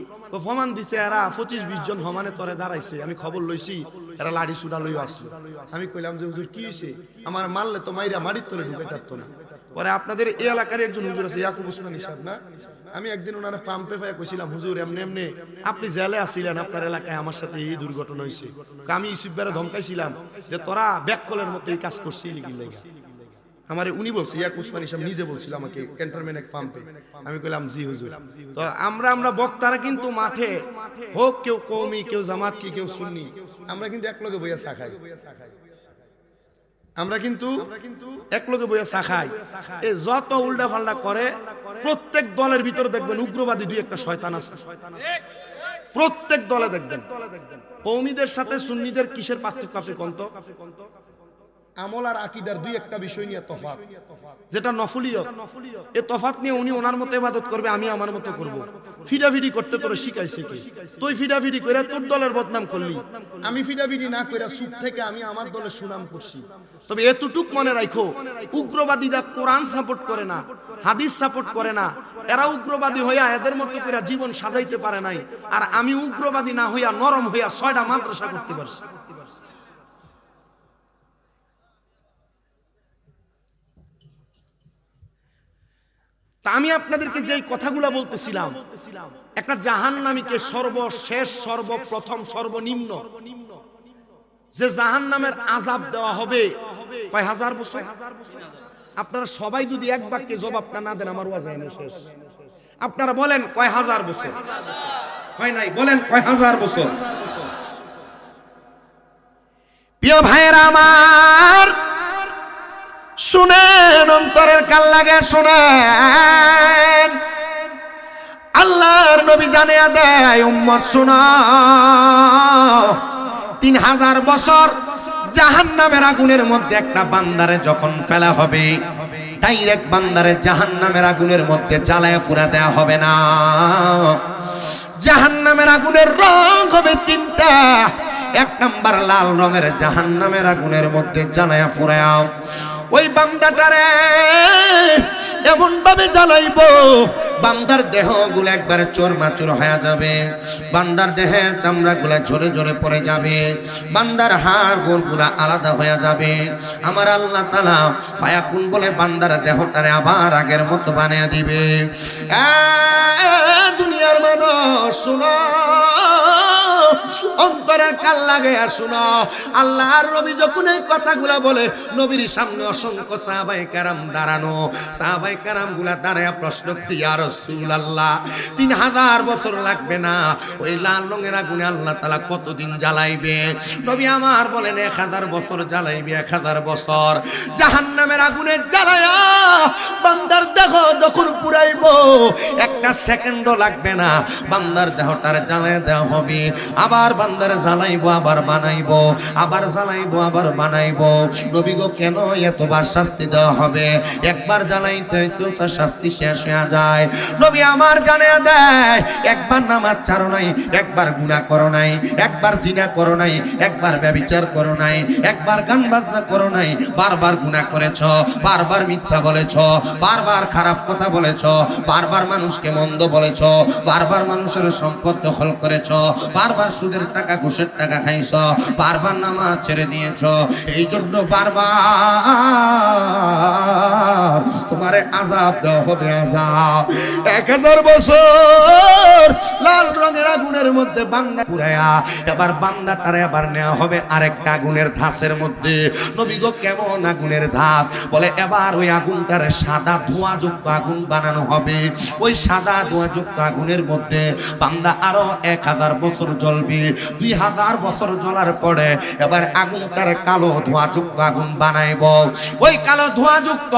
প্রমাণ দিছে এরা 25-20 জন সমানে তরে দাঁড়াইছে, আমি খবর লইছি, এরা লাড়ি সুডা লইয়া আসলো। আমি কইলাম যে হুজুর কি হইছে? আমার মারলে তো মাইরা মারির তলে ঢুকে থাকতো না। পরে আপনাদের এই এলাকার একজন হুজুর আছে ইয়াকুব ওসমানী সাহেব না, আমি একদিন ওনারা পাম্পে পাইয়া কইছিলাম হুজুর এমনি এমনি আপনি জেলে আসিলেন, আপনার এলাকায় আমার সাথে এই দুর্ঘটনা হয়েছে। আমি ইউসুফ বেড়া ধমকাইছিলাম যে তোরা ব্যাককলের মতো এই কাজ করছিস কি লেগা। আমার উনি বলছে, ইয়াকুব ওসমানী সাহেব নিজে বলছিল আমাকে ক্যান্টনমেন্ট এক পাম্পে। আমি কইলাম জি হুজুর। তো আমরা বক্তারা কিন্তু মাঠে হোক কেউ কওমি, কেউ জামাত, কি কেউ সুন্নি, আমরা কিন্তু এক লগে বইয়া চা খাই। আমরা কিন্তু এক লগে বইয়া চা খাই। এই যত উল্টা পাল্টা করে প্রত্যেক দলের ভিতরে দেখবেন উগ্রবাদী দুই একটা শয়তান আছে। প্রত্যেক দলে দেখবেন। কওমিদের সাথে সুন্নিদের কিসের পার্থক্য আপনি কোন তো? আমল আর আকীদার দুই একটা বিষয় নিয়ে তফাৎ, যেটা নফলিয়ত। এই তফাৎ নিয়ে উনি ওনার মতো ইবাদত করবে, আমি আমার মতো করব। ফিডাফিডি করতে তোরে শিখাইছে কি? তুই ফিডাফিডি কইরা তোর দলের বদনাম করলি, আমি ফিডাফিডি না কইরা চুপ থেকে আমি আমার দলের সুনাম করছি। তবে এতটুক মনে রাখো, উগ্রবাদীরা কোরআন সাপোর্ট করে না, হাদিস সাপোর্ট করে না। এরা উগ্রবাদী হইয়া এদের মতো কইরা জীবন সাজাইতে পারে নাই, আর আমি উগ্রবাদী না হইয়া নরম হইয়া 6টা মাদ্রাসা করতে পারছি। তা আমি আপনাদেরকে যেই কথাগুলো বলতেছিলাম, একটা জাহান্নামীকে সর্বশেষ, সর্বপ্রথম, সর্বনিম্ন যে জাহান্নামের আযাব দেওয়া হবে কয় হাজার বছর? আপনারা সবাই যদি এক বাক্যে জবাবটা না দেন আমার ওয়াজ হয় না শেষ। আপনারা বলেন কয় হাজার বছর? হয় নাই, বলেন কয় হাজার বছর? প্রিয় ভাইয়েরা আমার, শুনেন, অন্তরের কান লাগে শুনেন। আল্লাহর নবী জানিয়ে দেয় উম্মত শুনো, 3000 বছর জাহান্নামের আগুনের মধ্যে একটা বান্দারে যখন ফেলা হবে, ডাইরেক্ট বান্দারে জাহান্নামের আগুনের মধ্যে জ্বালায় পুরা দেয়া হবে না। জাহান্নামের আগুনের রং হবে 3টা। 1 নাম্বার লাল রঙের জাহান্নামের আগুনের মধ্যে জ্বালায়া পুরাও, ওই বান্দাটারে এমন ভাবে জ্বালাইব বান্দার দেহগুলো একবারে চোরমাচুর হয়ে যাবে, বান্দার দেহের চামড়াগুলা ঝরে ঝরে পড়ে যাবে, বান্দার হাড় গোড়গুলা আলাদা হয়ে যাবে। আমার আল্লাহ তাআলা ফায়াকুন বলে বান্দার দেহটারে আবার আগের মতো বানিয়ে দিবে। দুনিয়ার মানুষ শুনো, অন্তরের কান লাগাইয়া শুনো। আল্লাহর নবী যখন এই কথাগুলা বলে, নবীর সামনে অসংখ্য সাহাবায়ে কেরাম দাঁড়ানো। সাহাবায়ে কেরাম গুলা দাঁড়ায়া প্রশ্ন করি, ইয়া রাসূলুল্লাহ 3000 বছর লাগবে না? ওই লাল রঙের আগুনে আল্লাহ তাআলা কতদিন জ্বালাইবে? নবী আমার বলেন 1000 বছর জ্বালাইবে, 1000 বছর। জাহান্নামের আগুনে জ্বালায়া বান্দার দেহ যখন পুরাইবো, একটা সেকেন্ডও লাগবে না, বান্দার দেহটার জ্বালায় দেওয়া হবে। আবার বান্দার জ্বালাইবো, আবার বানাইবো, আবার জ্বালাইবো, আবার বানাইবো। নবী গো কেন এতবার শাস্তি দেওয়া হবে? একবার জ্বালাইতে তো তার শাস্তি শেষ হয়ে যায়। নবী আমার জানিয়ে দেয়, একবার নামাজ ছাড়ো নাই, একবার গুনাহ করো নাই, একবার জিনা করো নাই, একবার ব্যভিচার করো নাই, একবার গান বাজনা করো নাই, বারবার গুনাহ করেছো, বারবার মিথ্যা বলেছো, বারবার খারাপ কথা বলেছো, বারবার মানুষকে মন্দ বলেছো, বারবার মানুষের সম্পদ দখল করেছো, বারবার সুদের টাকা ঘুষের টাকা খাইছো, বারবার নামাজ ছেড়ে দিয়েছো। এই জন্য বারবার তোমারে আযাব দেওয়া হবে, আযাব। 1000 বছর লাল রঙের আগুনের মধ্যে বান্দা পুরায়া, এবার বান্দাটারে আবার নেওয়া হবে আরেকটা আগুনের ধাসের মধ্যে। নবী গো কেমন আগুনের ধাস? বলে এবার ওই আগুনটারে সাদা ধোঁয়াযুক্ত আগুন বানানো হবে। ওই সাদা ধোঁয়াযুক্ত আগুনের মধ্যে বান্দা আরো 1000 বছর জ্বলবে। 2000 বছর জ্বলার পরে এবার আগুনটারে কালো ধোঁয়াযুক্ত আগুন বানাইব। ওই কালো ধোঁয়াযুক্ত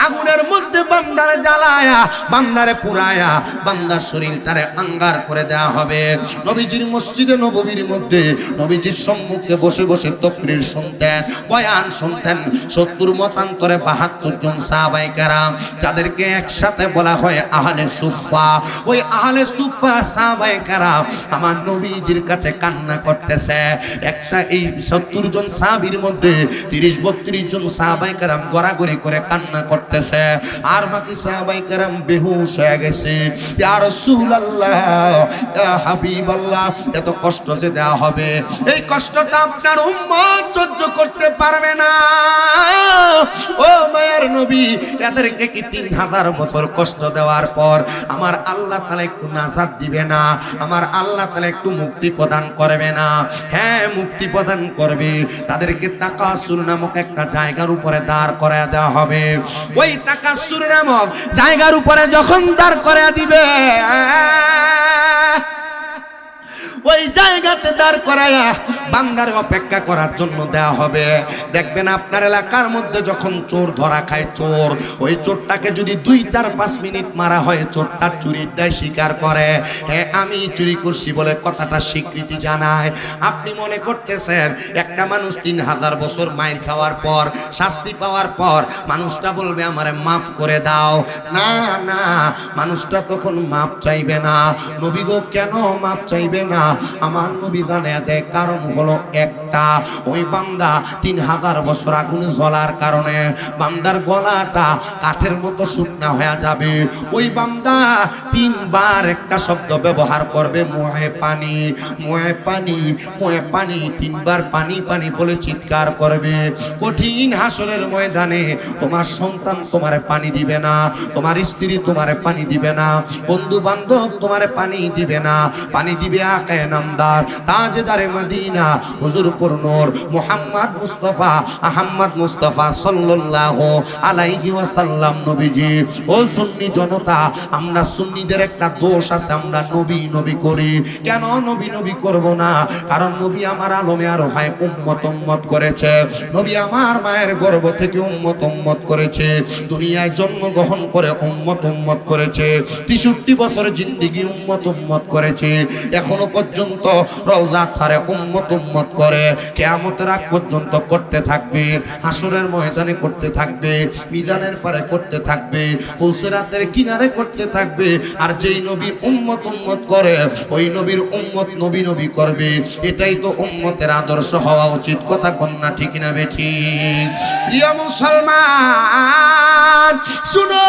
আগুনের মধ্যে বান্দারে জ্বালায়া, বান্দারে পুরায়া, বান্দার শরীরটারে আঙ্গার করে দেওয়া হবে। নবীজির মসজিদে নববীর মধ্যে নবীজির সম্মুখে বসে বসে তাকরীর শুনতেন, বয়ান শুনতেন 70 মতান্তরে 72 জন সাহাবায়ে কেরাম, যাদেরকে একসাথে বলা হয় আহলে সুফফা। ওই আহলে সুফফা সাহাবায়ে কেরাম আমার নবীজির কাছে কান্না করতেছে। একটা এই 70 জন সাহাবীর মধ্যে 30-32 জন সাহাবায়ে কেরাম গড়াগড়ি করে কান্না করতেছে, আর বাকি সাহাবায়ে কেরাম বেহুশ হয়ে গেছে। ইয়া রাসূলুল্লাহ, ইয়া হাবিবাল্লাহ, এত কষ্ট যে দেওয়া হবে, এই কষ্টটা আপনার উম্মত সহ্য করতে পারবে না। ও মায়ের নবী, এদেরকে কি 3000 বছর কষ্ট দেওয়ার পর আমার আল্লাহ তাআলা একটু নাজাত দিবে না? আমার আল্লাহ তাআলা একটু মুক্তি প্রদান করবে না? হ্যাঁ, মুক্তি প্রদান করবে। তাদেরকে তাকাসুর নামক একটা জায়গার উপরে দাঁড় করায় দেওয়া হবে। ওই তাকাসুর নামক জায়গার উপরে যখন দাঁড় করায় দিবে, ওই জায়গাতে দাঁড় করায়া বান্দার অপেক্ষা করার জন্য দেওয়া হবে। দেখবেন আপনার এলাকার মধ্যে যখন চোর ধরা খায়, চোর, ওই চোরটাকে যদি 2-4-5 মিনিট মারা হয়, চোরটা চুরিটাই স্বীকার করে, হ্যাঁ আমি চুরি করছি বলে কথাটা স্বীকৃতি জানায়। আপনি মনে করতেছেন একটা মানুষ 3000 বছর মাইর খাওয়ার পর, শাস্তি পাওয়ার পর মানুষটা বলবে আমারে মাফ করে দাও? না না, মানুষটা তখন মাফ চাইবে না। নবী গো কেন মাফ চাইবে না? আমার নবী জানে দেয়, কারণ হলো একটা, ওই বান্দা 3000 বছর আগুনে জ্বলার কারণে বান্দার গলাটা কাঠের মতো শুকনা হয়ে যাবে। ওই বান্দা 3 বার একটা শব্দ ব্যবহার করবে, মুহে পানি, মুহে পানি, মুহে পানি। 3 বার পানি পানি বলে চিৎকার করবে। কঠিন হাসরের ময়দানে তোমার সন্তান তোমারে পানি দিবে না, তোমার স্ত্রী তোমারে পানি দিবে না, বন্ধু বান্ধব তোমারে পানি দিবে না। পানি দিবে আকায়ে নামদার, তাজদারে মদিনা, হুজুরপুর নূর মুহাম্মদ মুস্তাফা আহমদ মুস্তাফা সাল্লাল্লাহু আলাইহি ওয়াসাল্লাম নবীজি। ও সুন্নি জনতা, আমরা সুন্নিদের একটা দোষ আছে, আমরা নবী নবী করি। কেন নবী নবী করব না? কারণ নবী আমার আলমে আর হয় উম্মত উম্মত করেছে। নবী আমার মায়ের গর্ভ থেকে উম্মত উম্মত করেছে, দুনিয়ায় জন্মগ্রহণ করে উম্মত উম্মত করেছে, 63 বছর জিন্দেগি উম্মত উম্মত করেছে। এখনো পর্যন্ত রওজা থারে উম্মত উম্মত করে কিয়ামতের আগ পর্যন্ত করতে থাকবে, হাসরের ময়দানে করতে থাকবে, মিজানের পারে করতে থাকবে, ফুলসিরাতের কিনারে করতে থাকবে। আর যেই নবী উম্মত করে ওই নবীর উম্মত নবী নবী করবে। এটাই তো উম্মতের আদর্শ হওয়া উচিত। কথা কন্যা ঠিক না বেঠিক? প্রিয় মুসলমান শুনো,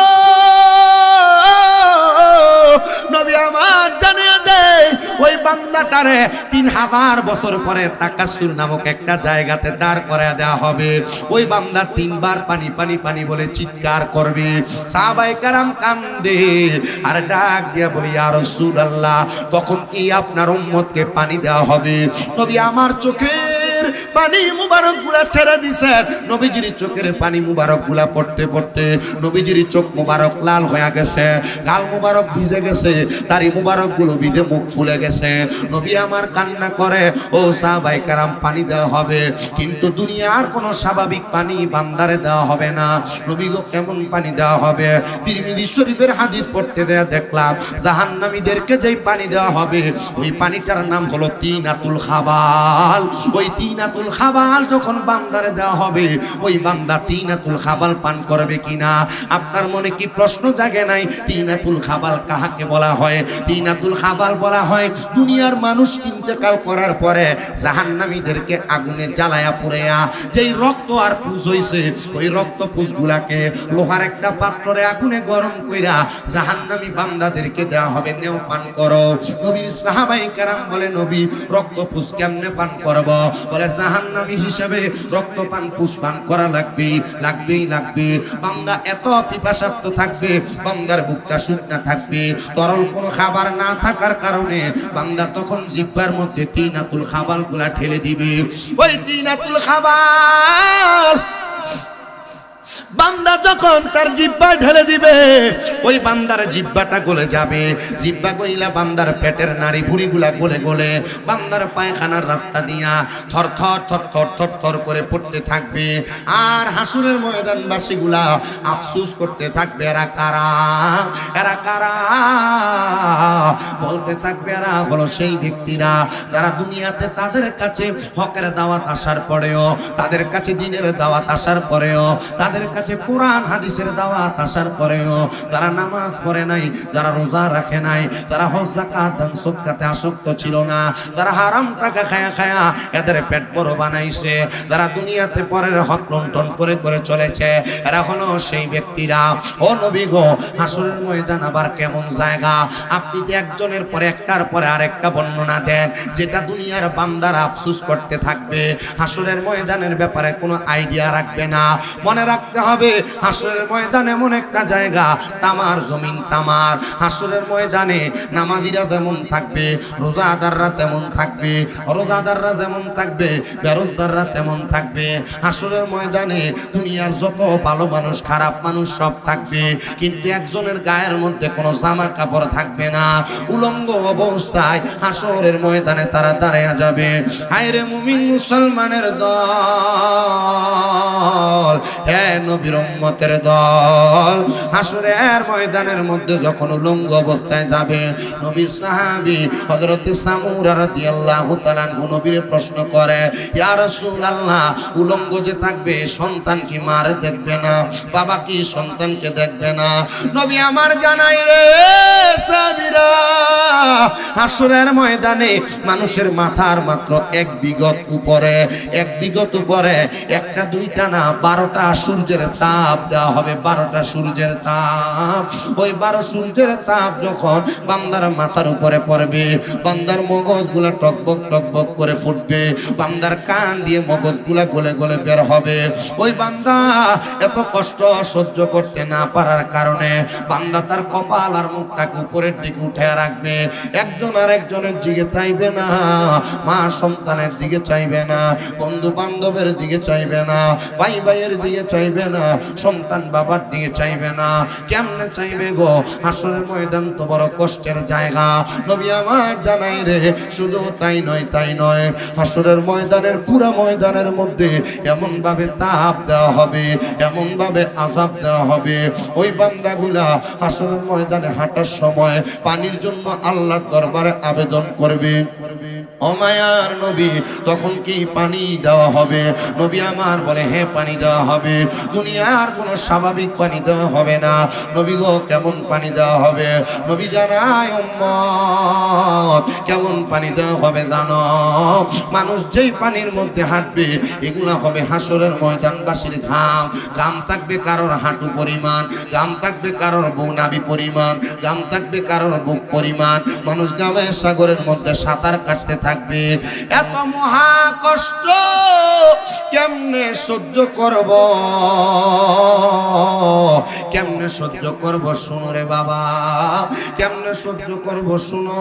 নবী আমার জানিয়ে দেয় ওই বান্দাটারে 3000 বছর পরে তাকাসুর নামক একটা জায়গাতে দাঁড় করায় দেওয়া হবে। ওই বান্দা 3 বার পানি পানি পানি বলে চিৎকার করবে। সাহাবায়ে কেরাম কান্দে আর ডাক দিয়া বলি, ইয়া রাসূলুল্লাহ, তখন কি আপনার উম্মতকে পানি দেওয়া হবে? নবী আমার চোখের পানি মুবারক গুলা ছেড়ে দিছে। নবীজির চোখের পানি মুবারক গুলা পড়তে পড়তে নবীজির চোখ মুবারক লাল হয়ে গেছে, গাল মুবারক ভিজে গেছে, দাড়ি মুবারক গুলো ভিজে মুখ ফুলে গেছে। নবী আমার কান্না করে, ও সাহাবায়ে কেরাম পানি দেওয়া হবে, কিন্তু দুনিয়ার কোনো স্বাভাবিক পানি বান্দারে দেওয়া হবে না। নবী গো কেমন পানি দেওয়া হবে? তিরমিজি শরীফের হাদিস পড়তে দেয়া দেখলাম জাহান্নামীদেরকে যেই পানি দেওয়া হবে ওই পানিটার নাম হলো তিনাতুল খাবাল। ওই তিনাতুল খাবাল যখন বান্দারে দেওয়া হবে ওই বান্দা তিনাতুল খাবাল পান করবে কিনা আপনার মনে কি প্রশ্ন জাগে নাই? তিনাতুল খাবাল কাহাকে বলা হয়? তিনাতুল খাবাল বলা হয় দুনিয়ার মানুষ ইন্তেকাল করার পরে জাহান্নামীদেরকে আগুনে জ্বালায়া পুড়ায়া যেই রক্ত আর পুজ হইছে ওই রক্ত পুজগুলাকে লোহার একটা পাত্রে আগুনে গরম কইরা জাহান্নামী বান্দাদেরকে দেওয়া হবে, নেও পান করো। নবীর সাহাবায়ে কেরাম বলে, নবী রক্ত পুজ কেমনে পান করব? বলে জাহান্নামী হিসেবে রক্ত পান পুজ পান করা লাগবে, লাগবেই লাগবে। বান্দা এত পিপাসার্ত থাকবে, বান্দার বুকটা শুকনা থাকবে, তরল কোনো খাবার না থাকার কারণে বান্দা তখন জিহ্বার মধ্যে তিনাতুল খাবাল গুলা ঠেলে দিবে। ওই তিনাতুল খাবাল বান্দা যখন তার জিহ্বায় ঢেলে দিবে ওই বান্দার জিহ্বাটা গলে যাবে। জিহ্বা গইলা বান্দার পেটের নাড়ি ভুঁড়িগুলা গলে গলে বান্দার পায়খানার রাস্তা দিয়া থর থর থর থর থর থর করে পড়তে থাকবে। আর হাসুরের ময়দানবাসীগুলা আফসোস করতে থাকবে, এরা কারা, এরা কারা? বলতে থাকবে এরা হলো সেই ব্যক্তিরা যারা দুনিয়াতে তাদের কাছে হকের দাওয়াত আসার পরেও, তাদের কাছে দ্বীনের দাওয়াত আসার পরেও, তাদের কাছে কোরআন হাদিসের দাওয়াত আসার পরেও যারা নামাজ পড়ে নাই, যারা রোজা রাখে নাই, যারা হজ যাকাত দান সদকাতে আসক্ত ছিল না, যারা হারাম টাকা খায়া খায়া এদের পেট বড় বানাইছে, যারা দুনিয়াতে পরের হক লুণ্ঠন করে করে চলেছে, এরা হলো সেই ব্যক্তিরা। ও নবী গো, হাসরের ময়দান আবার কেমন জায়গা? আপনি তো একজনের পরে একটার পরে আরেকটা বর্ণনা দেন যেটা দুনিয়ার বান্দারা আফসোস করতে থাকবে, হাসরের ময়দানের ব্যাপারে কোনো আইডিয়া রাখবে না। মনে রাখতে হবে হাসরের ময়দান এমন একটা জায়গা, তামার জমিন তামার। হাসরের ময়দানে নামাজিরা যেমন থাকবে, রোজাদাররা তেমন থাকবে, রোজাদাররা যেমন থাকবে, বেরোজদাররা তেমন থাকবে। হাসরের ময়দানে দুনিয়ার যত ভালো মানুষ খারাপ মানুষ সব থাকবে, কিন্তু একজনের গায়ের মধ্যে কোনো জামা কাপড় থাকবে না, উলঙ্গ অবস্থায় হাসরের ময়দানে তারা দাঁড়ায়া যাবে। হায়রে মুমিন মুসলমানের দল, হে নবীর উম্মতের দল, হাসরের ময়দানের মধ্যে যখন উলঙ্গ অবস্থায় যাবে, নবী সাহাবী হযরত সামূরা রাদিয়াল্লাহু তাআলা নবীর প্রশ্ন করে, ইয়া রাসূলুল্লাহ, উলঙ্গ যে থাকবে সন্তান কি মার দেখবে না? বাবা কি সন্তানকে দেখবে না? নবী আমার জানাই রে সাহাবীরা, হাসরের ময়দানে মানুষের মাথার মাত্র 1 বিঘত উপরে, 1 বিঘত উপরে একটা দুইটা না 12টা সূর্যের তাপ দেওয়া হবে, 12টা সূর্যের তাপ। ওই 12 সূর্যের তাপ যখন বান্দার মাথার উপরে পড়বে, বান্দার মগজগুলা টকবক টকবক করে ফুটবে, বান্দার কান দিয়ে মগজগুলা গলে গলে বের হবে। ওই বান্দা এত কষ্ট সহ্য করতে না পারার কারণে বান্দা তার কপাল আর মুখটাকে উপরের দিকে উঠে রাখবে, একজন আর একজনের দিকে চাইবে না, মা সন্তানের দিকে চাইবে না, বন্ধু বান্ধবের দিকে চাইবে না, ভাই ভাইয়ের দিকে চাইবে না, সন্তান বাবার দিকে চাইবে না। কেমনে চাইবে গো? হাসরের ময়দান তো বড় কষ্টের জায়গা। নবী আমার জানাই রে, শুধু তাই নয়, তাই নয়, হাসরের ময়দানের পুরো ময়দানের মধ্যে এমন ভাবে তাপ দেওয়া হবে, এমন ভাবে আযাব দেওয়া হবে, ওই বান্দাগুলা হাসরের ময়দানে হাঁটার সময় পানির জন্য আল্লাহর দরবারে আবেদন করবে, ও ও মায়ার নবী, তখন কি পানি দেওয়া হবে? নবী আমার বলে হ্যাঁ পানি দেওয়া হবে। দুনিয়ার কোনো স্বাভাবিক পানি দেওয়া হবে না। নবী গো কেমন পানি দেওয়া হবে? নবী জানায় উম্মত কেমন পানি দেওয়া হবে জানো? মানুষ যেই পানির মধ্যে হাঁটবে এগুলা হবে হাসরের ময়দানবাসীর ঘাম। ঘাম থাকবে কারোর হাঁটু পরিমাণ, ঘাম থাকবে কারোর বউনাবি পরিমাণ, ঘাম থাকবে কারোর বুক পরিমাণ। মানুষ ঘামের সাগরের মধ্যে সাঁতার কাটতে থাকবে। এত মহা কষ্ট কেমনে সহ্য করব, কেমনে সহ্য করব? শুনো রে বাবা, কেমনে সহ্য করব শুনো।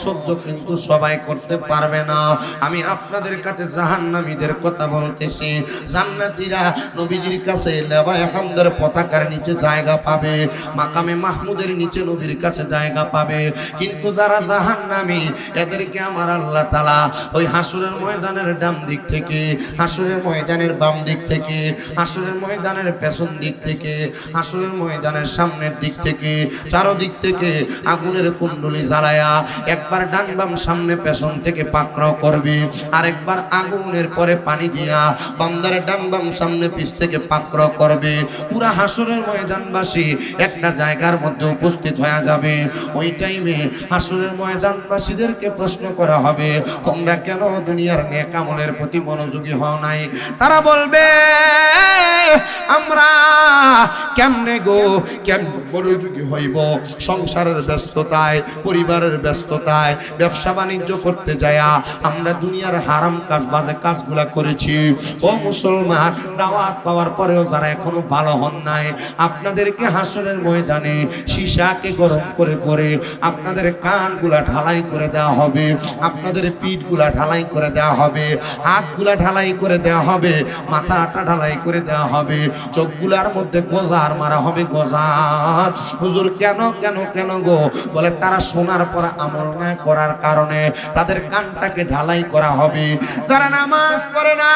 সহ্য কিন্তু সবাই করতে পারবে না। আমি আপনাদের কাছে জাহান্নামীদের কথা বলতেছি। জান্নাতীরা নবীজির কাছে লেবায়ে হামদের পতাকার নিচে জায়গা পাবে, মাকামে মাহমুদের নিচে নবীর কাছে জায়গা পাবে। কিন্তু যারা জাহান্নামী এদেরকে আমার আল্লাহ তাআলা ওই হাসরের ময়দানের ডান দিক থেকে, হাসরের ময়দানের বাম দিক থেকে, হাসরের ময়দানের পেছন দিক থেকে, হাসরের ময়দানের সামনের দিক থেকে, চারদিক থেকে আগুনের কুণ্ডলী জ্বালায়া একবার ডান বাম সামনে পেছন থেকে পাকড়াও করবে, আরেকবার আগুনের পরে পানি দিয়া বান্দার ডান বাম সামনে পিছ থেকে পাকড়াও করবে। পুরা হাসরের ময়দানবাসী একটা জায়গার মধ্যে উপস্থিত হয়ে যাবে। ওই টাইমে হাসরের ময়দানবাসীদেরকে প্রশ্ন করা হবে, তোমরা কেন দুনিয়ার নেক আমলের প্রতি মনোযোগী হও নাই? তারা বলবে, আমরা কেমনে গো কেমনে মনোযোগী হইব? সংসারের ব্যস্ততায়, পরিবারের ব্যস্ততায়, ব্যবসা বাণিজ্য করতে যায়া আমরা দুনিয়ার হারাম কাজ, বাজে কাজগুলা করেছি। ও মুসলমান, দাওয়াত পাওয়ার পরেও যারা এখনো ভালো হন নাই, আপনাদেরকে হাসরের ময়দানে সীসাকে গরম করে করে আপনাদের কানগুলা ঢালাই করে দেওয়া হবে, আপনাদের পিঠগুলা ঢালাই করে দেওয়া হবে, হাতগুলা ঢালাই করে দেওয়া হবে, মাথাটা ঢালাই করে দেওয়া হবে, চোখগুলার মধ্যে গজার মারা হবে, গজার। হুজুর কেন কেন কেন গো? বলে তারা শোনার পর আমল না করার কারণে তাদের কানটাকে ঢালাই করা হবে। যারা নামাজ পড়ে না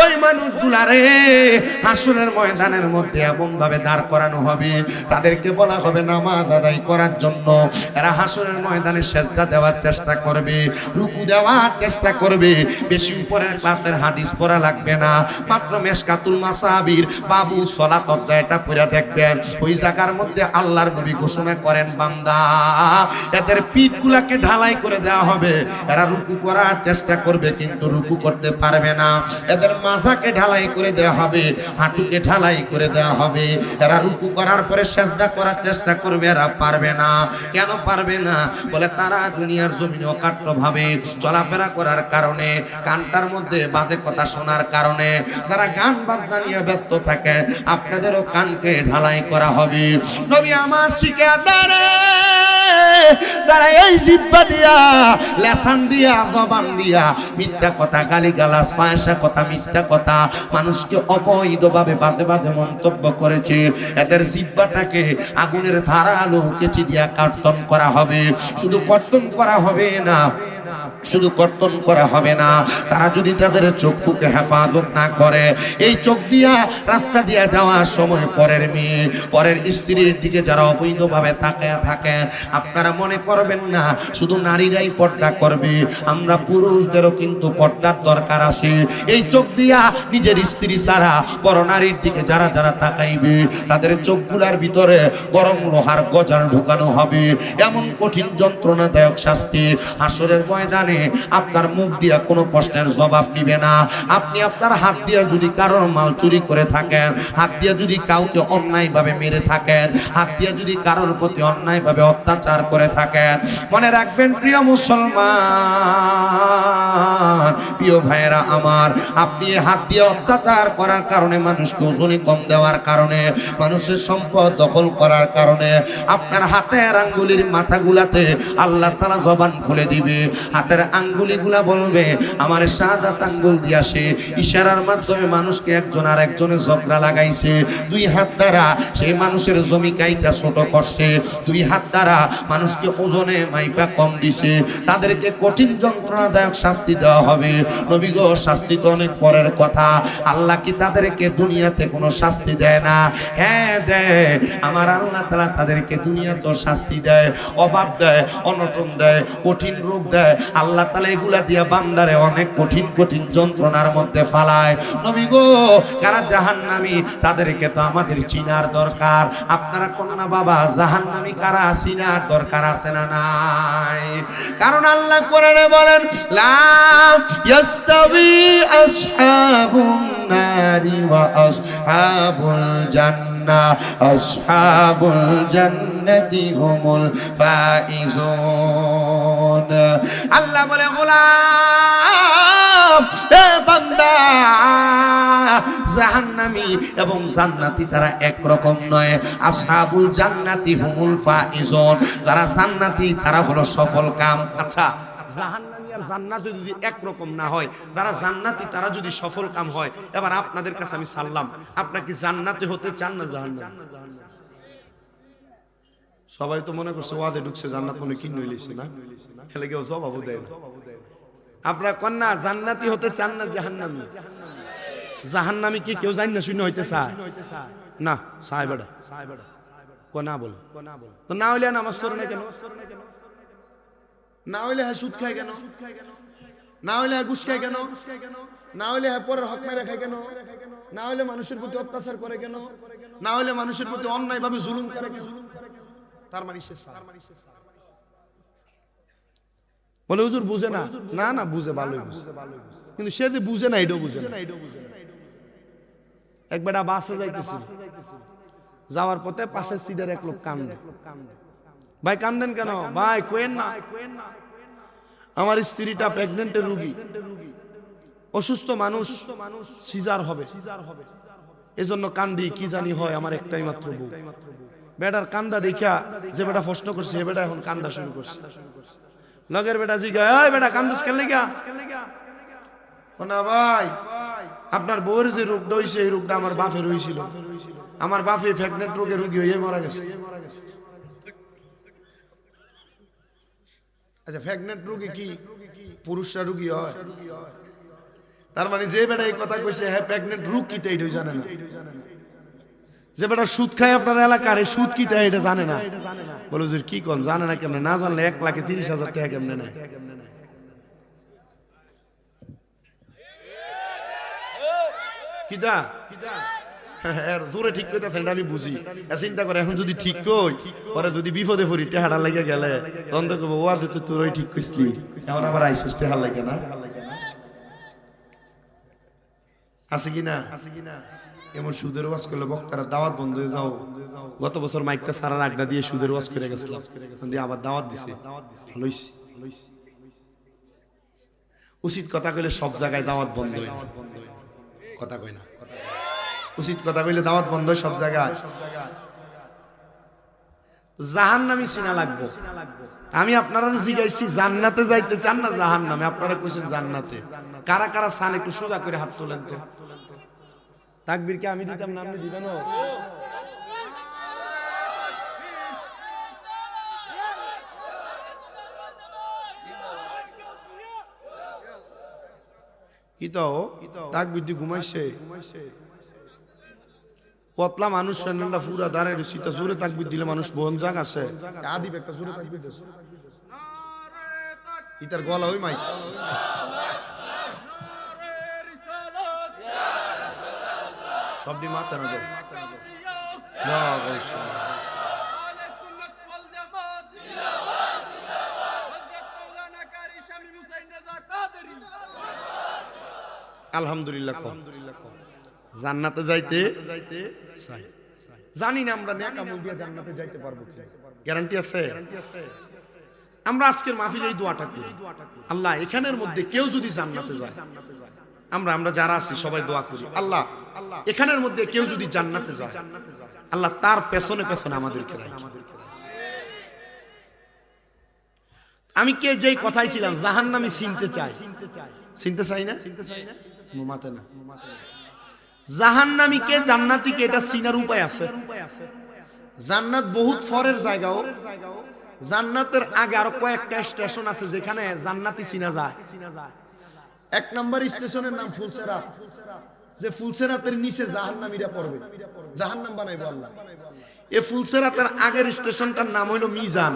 ওই মানুষগুলারে হাসরের ময়দানের মধ্যে এমন ভাবে দাঁড় করানো হবে, তাদেরকে বলা হবে নামাজ আদায় করার জন্য। এরা হাসরের ময়দানে সেজদা দেওয়ার চেষ্টা করবে, রুকু দেওয়ার চেষ্টা করবে। বেশি উপরের ক্লাসের হাদিস পড়া লাগবে না, মাত্র মেশকাতুল মাসাবির বাবু সালাত অধ্যায়টা পড়ে দেখবেন। ওই জায়গার মধ্যে আল্লাহর নবী ঘোষণা করেন, বান্দা এদের পিঠগুলাকে ঢালাই করে দেওয়া হবে। এরা রুকু করার চেষ্টা করবে কিন্তু রুকু করতে পারবে না। এদের মাথাকে ঢালাই করে দেওয়া হবে, হাঁটুকে ঢালাই করে দেওয়া হবে। এরা রুকু করার পরে সেজদা করার চেষ্টা করবে, এরা পারবে না। কেন পারবে না? বলে তারা দুনিয়ার জমিনে অকাট্য ভাবে চলাফেরা করার কারণে, কানটার মধ্যে বাজে কথা শোনার কারণে, যারা গান বাজনা নিয়ে ব্যস্ত থাকে, আপনাদেরও কানকে ঢালাই করা হবে। নবী আমার শিখে দাঁড়ে যারা এই জিহ্বা দিয়া, লেসান দিয়া, জবান দিয়া মিথ্যা কথা, গালিগালাজ, ফাহিশা কথা, মিথ্যা কথা, মানুষকে অবৈধভাবে বাজে বাজে মন্তব্য করেছে, এদের জিহ্বাটাকে আগুনের ধারালো কেচি দিয়া কর্তন করা হবে। শুধু কর্তন করা হবে না, শুধু কর্তন করা হবে না, তারা যদি তাদের চক্ষুকে হেফাজত না করে, এই চোখ দিয়া রাস্তা দিয়া যাওয়ার সময় পরের মেয়ে, পরের স্ত্রীর দিকে যারা অবৈধভাবে তাকায়া থাকেন, আপনারা মনে করবেন না শুধু নারীরাই পর্দা করবে, আমরা পুরুষদেরও কিন্তু পর্দার দরকার আছে। এই চোখ দিয়া নিজের স্ত্রী ছাড়া পরনারীর দিকে যারা যারা তাকাইবে, তাদের চোখগুলার ভিতরে গরম লোহার গজার ঢুকানো হবে। এমন কঠিন যন্ত্রণাদায়ক শাস্তি হাসরের ময়দানে আপনার মুখ দিয়া কোনো প্রশ্নের জবাব নিবে না। আপনি আপনার হাত দিয়া যদি কারোর মাল চুরি করে থাকেন, হাত দিয়া যদি কাউকে অন্যায়ভাবে মেরে থাকেন, হাত দিয়া যদি কারোর প্রতি অন্যায়ভাবে অত্যাচার করে থাকেন, মনে রাখবেন প্রিয় মুসলমান, প্রিয় ভাইয়েরা আমার, আপনি হাত দিয়ে অত্যাচার করার কারণে, মানুষকে ওজনে কম দেওয়ার কারণে, মানুষের সম্পদ দখল করার কারণে, আপনার হাতের আঙ্গুলির মাথাগুলাতে আল্লাহ তাআলা জবান খুলে দিবে। হাতের আঙ্গুলিগুলা বলবে আমার শাহাদাত আঙ্গুল দিয়া সে ইশারার মাধ্যমে মানুষকে একজন আর একজনের ঝগড়া লাগাইছে। দুই হাত দ্বারা সেই মানুষের জমি কাইটা ছোট করছে, দুই হাত দ্বারা মানুষকে ওজনে মাইপা কম দিছে, তাদেরকে কঠিন যন্ত্রণাদায়ক শাস্তি দেওয়া হবে। নবী গো শাস্তি তো অনেক পরের কথা, আল্লাহ কি তাদেরকে দুনিয়াতে কোনো শাস্তি দেয় না? হ্যাঁ দেয়। আমার আল্লাহ তাআলা তাদেরকে দুনিয়াতে শাস্তি দেয়, অভাব দেয়, অনটন দেয়, কঠিন রোগ দেয়। আল্লাহ তাআলা এগুলা দিয়া বান্দারে অনেক কঠিন কঠিন যন্ত্রণার মধ্যে ফালায়। নবী গো কারা জাহান্নামী তাদেরকে তো আমাদের চিনার দরকার। আপনারা কোন না বাবা জাহান্নামী কারা চিনার দরকার আছে না নাই? কারণ আল্লাহ কোরআনে বলেন লা ইয়াস্তাবি আসহাবুন নারি ওয়া আসহাবুল জান্নাহ আসহাবুল জান্নাতি হুমুল ফাইজুন। আল্লাহ বলে গোলাম এ বান্দা জাহান্নামী এবং জান্নাতি তারা একরকম নয়। আসহাবুল জান্নাতি হুমুল ফাইজুন, যারা জান্নাতি তারা হলো সফল কাম। আচ্ছা জাহান্নামী আর জান্নাতি যদি একরকম না হয়, যারা জান্নাতি তারা যদি সফল কাম হয়, এবার আপনাদের কাছে আমি সাল্লাম, আপনারা কি জান্নাতে হতে চান না জাহান্নামে? সবাই তো মনে করছে ওয়াজে ঢুকছে জান্নাত মনে কি নইলেছে না, হেলে কেউ জবাবও দেয় না। আপনারা কন্যা জান্নাতি হতে চান না জাহান্নামী? জাহান্নামী কি কেউ জানি না শূন্য হইতে চায় না? চায় বেটা কোনা বলে তো না হইলে নামাজ পড়ে না কেন? না হইলে হ্যাঁ সুদ খায় কেন? না হইলে হ্যাঁ ঘুষ খায় কেন? না হইলে হ্যাঁ পরের হক মেরে খায় কেন? না হইলে মানুষের প্রতি অত্যাচার করে কেন? না হইলে মানুষের প্রতি অন্যায় ভাবে জুলুম করে কেন? তার মানে সে বলে হুজুর বুঝে না। না না বুঝে, ভালোই বুঝে, কিন্তু সে যে বুঝে না এটাও বুঝে না। এক বেটা বাসে যাইতেছিল, যাওয়ার পথে পাশের সিটের এক লোক কান্দে। ভাই কান্দেন কেন? ভাই কোয়েন না, আমার স্ত্রীটা প্রেগনেন্টের রোগী, অসুস্থ মানুষ, সিজার হবে, এজন্য কান্দি, কি জানি হয়, আমার একটাই মাত্র বউ। বেটার কান্দা দেখা যে বেটা প্রশ্ন করছে এ বেটা এখন কান্দা শুরু করছে। লগের বেটা জিজ্ঞাসা, এই বেটা কান্দুস কেন লাগা? না ভাই আপনার বউয়ের যে রোগটা হইছে এই রোগটা আমার বাপের হইছিল, আমার বাপে প্রেগনেন্ট রোগে রোগী হয়ে মারা গেছে। আচ্ছা প্রেগনেন্ট রোগী কি পুরুষরা রোগী হয়? তার মানে যে বেটা এই কথা কইছে হ্যাঁ প্রেগনেন্ট রোগ কি তা এটাই জানে না। যে বেটা সুদ খায় আপনার এলাকার, এই সুদ কি তা এটা জানে না। বলো যে কি কোন জানে না কেমনে? না জানলে 1,30,000 টাকা কেমনে নেয়? কিটা জোরে ঠিক কইতাছেন এটা আমি বুঝি, চিন্তা করে এখন যদি ঠিক কই পরে যদি বিপদে পড়ি টেহাড়া লাগে গেলে তখন তো কব ওয়াজ তো তোরই ঠিক কইছলি, এখন আবার আইসিস টেহাড়া লাগে না। আছে কি না? এমন সুদের ওয়াজ করলে বক্তারা দাওয়াত বন্ধ হয়ে যাও। গত বছর মাইকটা সারার আগটা দিয়ে সুদের ওয়াজ করে গেছিলাম, দিয়ে আবার দাওয়াত দিছে, ভালো হইছে। উচিত কথা কইলে সব জায়গায় দাওয়াত বন্ধ হয় না, কথা কই না। উচিত কথা কইলে দাওয়াত বন্ধ হয় সব জায়গায়। জাহান্নামী চিনা লাগবো। আমি আপনারা জিজ্ঞাসি জান্নাতে যাইতে চান না জাহান্নামে? আপনারা কইছেন জান্নাতে। কারা কারা চান একটু সোজা করে হাত তোলেন তো। তাকবীর কি আমি দিতাম না আপনি দিবেন? কি তো তাকবীর দিয়ে ঘুমাইছে পতলা মানুষ, স্যান্ডেলটা পুরা দাঁড়ায় রয়েছে, জোরে তাকবীর দিলে মানুষ বন জাগ আছে। আদিব একটা জোরে তাকবীর দিছে, ইতার গলা ওই মাইক। সবটি মাথা না গো। আলহামদুলিল্লাহ জান্নাতে যাইতে চাই। জানি না আমরা নেক আমল দিয়ে জান্নাতে যাইতে পারবো কি, গ্যারান্টি আছে? আমরা আজকের মাহফিলে এই দোয়াটা করি, আল্লাহ এখানের মধ্যে কেউ যদি জান্নাতে যায়, আমরা যারা আছি সবাই দোয়া করি, আল্লাহ এখানের মধ্যে কেউ যদি জান্নাতে যায়, আল্লাহ তার পেছনে পেছনে আমাদেরকে রাখি। আমি কে যেই কথাই ছিলাম জাহান্নামী চিনতে চাই, চিনতে চাই না মাতে না। জাহান্নামীকে জান্নাতীকে এটা চিনার উপায় আছে। জান্নাত বহুত ফরের জায়গাও, জান্নাতের আগে আরো কয়েকটা স্টেশন আছে যেখানে জান্নাতি চিনা যায়। এক নাম্বার স্টেশনের নাম ফুলসেরাত, যে ফুলসেরাতের নিচে জাহান্নামীরা পড়বে, জাহান্নাম বানাইবো আল্লাহ। এই ফুলসেরাতের আগের স্টেশনটার নাম হলো মিজান,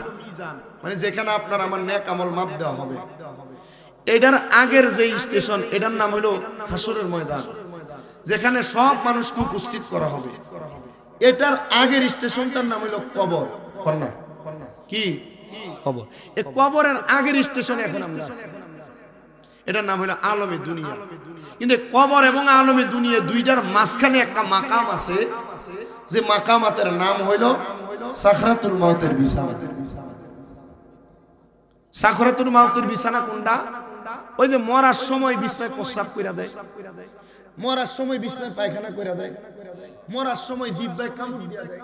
মানে যেখানে আপনার আমার নেক আমল মাপ দেওয়া হবে। এটার আগের যে স্টেশন এটার নাম হলো হাসরের ময়দান, যেখানে সব মানুষকে উপস্থিত করা হবে। এটার আগের স্টেশনটার নাম হলো কবর। কন্যা কি কবর? এই কবরের আগের স্টেশনে এখন আমরা আছি, এটার নাম হলো আলমে দুনিয়া। কিন্তু কবর এবং আলমে দুনিয়া দুইটার মাঝখানে একটা মাকাম আছে, যে মাকামাতের নাম হইল সাখরাতুল মাউতের বিছানা। সাখরাতুল মাউতের বিছানা কোনটা? ওই যে মরার সময় বিছনায় প্রস্রাব কইরা দেয়, মরার সময় বিছনায় পায়খানা কইরা দেয়, মরার সময় জিহ্বায় কামড় দিয়া দেয়,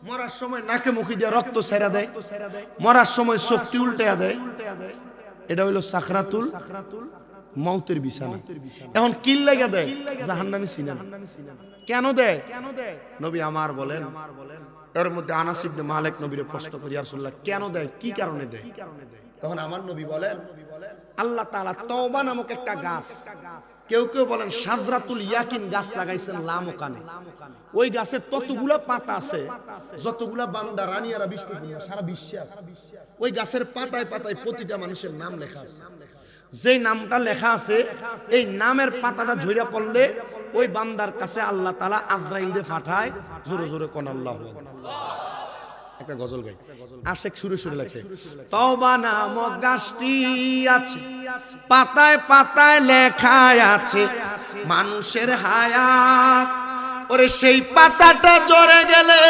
মরার সময় নাকে মুখে দিয়ে রক্ত ছেড়া দেয়, মরার সময় শক্তি উল্টায়া দেয়। এটা হইল সাখরাতুল মাউতের বিছানা। এখন কি লাগা দেয়? জাহান্নামী সিনেমা। কেন দেয়? নবী আমার বলেন, এর মধ্যে আনাস ইবনে মালিক নবীরে প্রশ্ন করি, ইয়া রাসূলুল্লাহ কেন দেয়, কি কারণে দেয়? তখন আমার নবী বলেন, আল্লাহ তাআলা তওবা নামক একটা গাছ, কেউ কেউ বলেন শাজরাতুল ইয়াকিন গাছ লাগাইছেন লামকানে। ওই গাছের ততগুলা পাতা আছে যতগুলা বান্দা রানিয়ারা বিষ্ণুপুরিয়া সারা বিশ্বে আছে। ওই গাছের পাতায় পাতায় প্রতিটা মানুষের নাম লেখা আছে। যে নামটা লেখা আছে এই নামের পাতাটা ঝইরা পড়লে ওই বান্দার কাছে আল্লাহ তাআলা আজরাইলকে পাঠায়। জোরে জোরে কোন আল্লাহু আকবার। একটা গজল গাই, আশেক সুরে সুরে লেখে, তওবা নামক গাছটি আছে, পাতায় পাতায় লেখা আছে মানুষের হায়াত। ওরে সেই পাতাটা ঝরে গেলে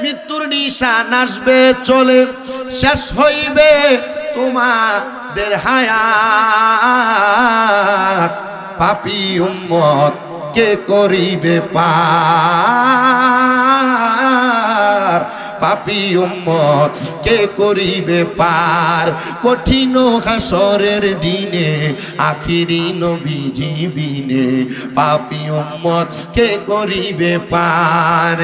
মৃত্যুর নিশান আসবে চলে, শেষ হইবে তোমাদের হায়াত। পাপী উম্মত কে করিবে পার, পাপী উম্মত কে করিবে পার। কঠিন হাসরের দিনে আখিরি নবীজি বিনে পাপী উম্মত কে করিবে পার।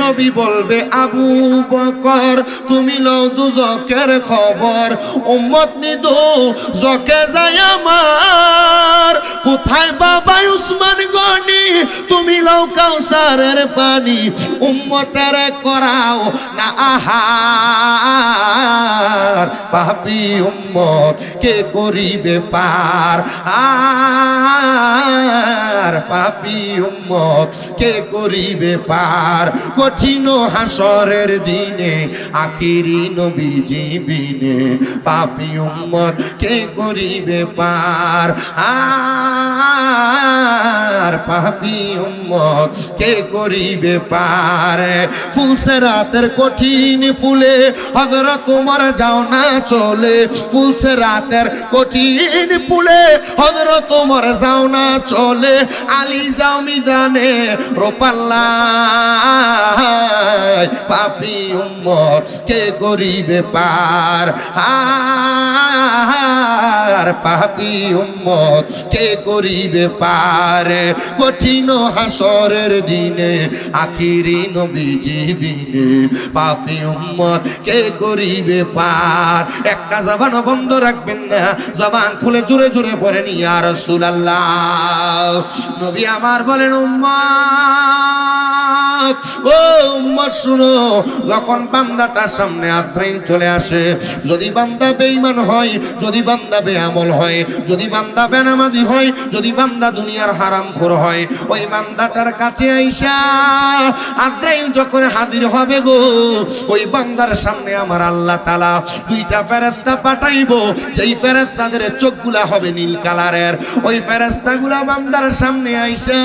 নবী বলবে আবু বকর তুমি লও দুজকের খবর, উম্মত নিদো জকে যায় আমার। কোথায় বাবা উসমান গনি তুমি লও কাউসারের পানি, উম্মতের করাও না আহার। পাপী উম্মত কে করিবে পার, আর পাপী উম্মত কে করিবে পার। কঠিন হাসরের দিনে আখিরি নবীজি বিনে পাপী উম্মত কে করিবে পার, আর পাপী উম্মত কে করিবে পার। ফুলসেরাতের কঠিন ফুলে হযরত ওমর যাও না চলে, ফুলসেরাতের কঠিন ফুলে হযরত ওমর যাও না চলে। আলী যাও মিজানে রোপাল্লায়, পাপী উম্মত কে করিবে পার, আর পাপী উম্মত কে করিবে পার। কঠিন হাসরের দিনে আখিরি নবীজি বিনে পাপী উম্মত কে করিবে পার। একটা জবান বন্ধ রাখবেন না, জবান খুলে জোরে জোরে পড়েন ইয়া রাসূলুল্লাহ। নবী আমার বলেন উম্মত, ও উম্মত শুনো, যখন বান্দাটার সামনে আজরাইল চলে আসে, যদি বান্দা বেঈমান হয়, যদি বান্দা বেআমল হয়, যদি বান্দা বেনামাজি হয়, যদি বান্দা দুনিয়ার হারামখোর হয়, ওই বান্দাটার কাছে আইসা আজরাইল যখন হাজির হবে গো, ওই বান্দার সামনে আমার আল্লাহ তাআলা দুইটা ফেরেশতা পাঠাইবো। যেই ফেরেশতাদের চোখগুলা হবে নীল কালারের, ওই ফেরেশতাগুলা বান্দার সামনে আইসা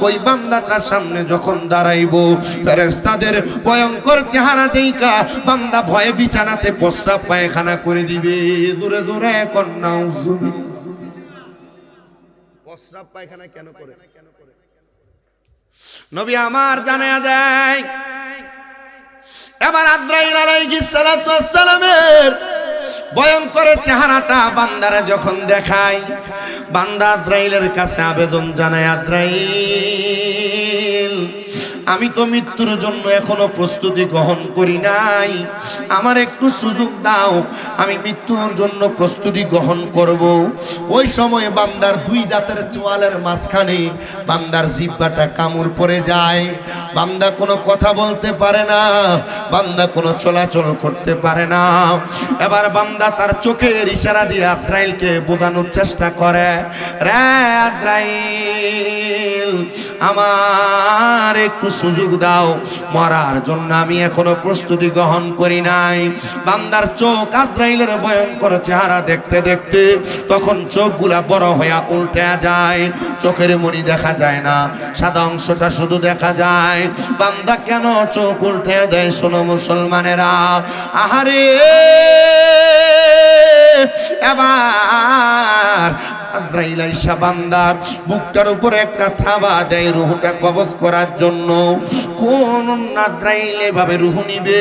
ওই বান্দাটার সামনে যখন দাঁড়াইবো, ফেরেশতাদের ভয়ঙ্কর চেহারা দেইখা বান্দা ভয়ে বিছানাতে প্রস্রাব পায়খানা করে দিবে। জোরে জোরে এখন নাউজুবিল্লাহ। প্রস্রাব পায়খানা কেন করে? নবী আমার জানায়া দেয়, এবার আজরাইল আলাইহিস সালাতু ওয়াস সালামের ভয়ঙ্কর চেহারাটা বান্দারা যখন দেখায়, বান্দা আজরাইলের কাছে আবেদন জানায়, আজরাইল আমি তো মৃত্যুর জন্য এখনো প্রস্তুতি গ্রহণ করি নাই, আমার একটু সুযোগ দাও, আমি মৃত্যুর জন্য প্রস্তুতি গ্রহণ করব। ওই সময় বান্দার দুই দাঁতের চোয়ালের মাঝখানে বান্দার জিহ্বাটা কামড় পড়ে যায়, বান্দা কোনো কথা বলতে পারে না, বান্দা কোনো চলাচল করতে পারে না। এবার বান্দা তার চোখের ইশারা দিয়ে আজরাইলকে বোঝানোর চেষ্টা করে, রে আজরাইল আমার একটু সুযোগ দাও, মরার জন্য আমি এখনো প্রস্তুতি গ্রহণ করি নাই। বান্দার চোখ আজরাইলের ভয়ঙ্কর চেহারা দেখতে দেখতে তখন চোখগুলা বড় হইয়া উল্টে যায়, চোখের মণি দেখা যায় না, সাদা অংশটা শুধু দেখা যায়। বান্দা কেন চোখ উল্টে দেয় শোনো মুসলমানেরা, আহারে এবার আজরাইল আইসা বান্দার বুকটার উপরে একটা থাবা দেয় রুহটা কবজ করার জন্য। কোন আজরাইল এভাবে রুহ নিবে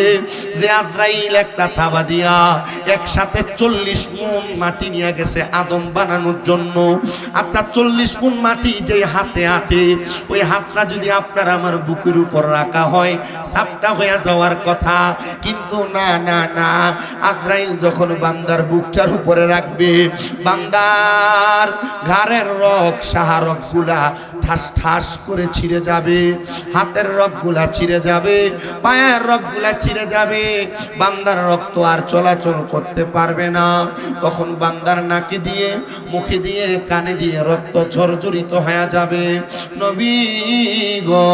যে আজরাইল একটা থাবা দিয়া একসাথে 40 মণ মাটি নিয়ে গেছে আদম বানানোর জন্য। আচ্ছা 40 মণ মাটি যে হাতে আটে, ওই হাতটা যদি আপনার আমার বুকের উপর রাখা হয় সাপটা হয়ে যাওয়ার কথা, কিন্তু না না না, আজরাইল যখন বান্দার বুকটার উপরে রাখবে বান্দার ঘাড়ের রগ সাহারক গুলা ঠাস ঠাস করে ছিঁড়ে যাবে, হাতের রগগুলা ছিঁড়ে যাবে, পায়ের রগগুলা ছিঁড়ে যাবে, বান্দার রক্ত আর চলাচল করতে পারবে না। তখন বান্দার নাকে দিয়ে মুখে দিয়ে কানে দিয়ে রক্ত ঝরঝরিত হয়ে যাবে। নবী গো,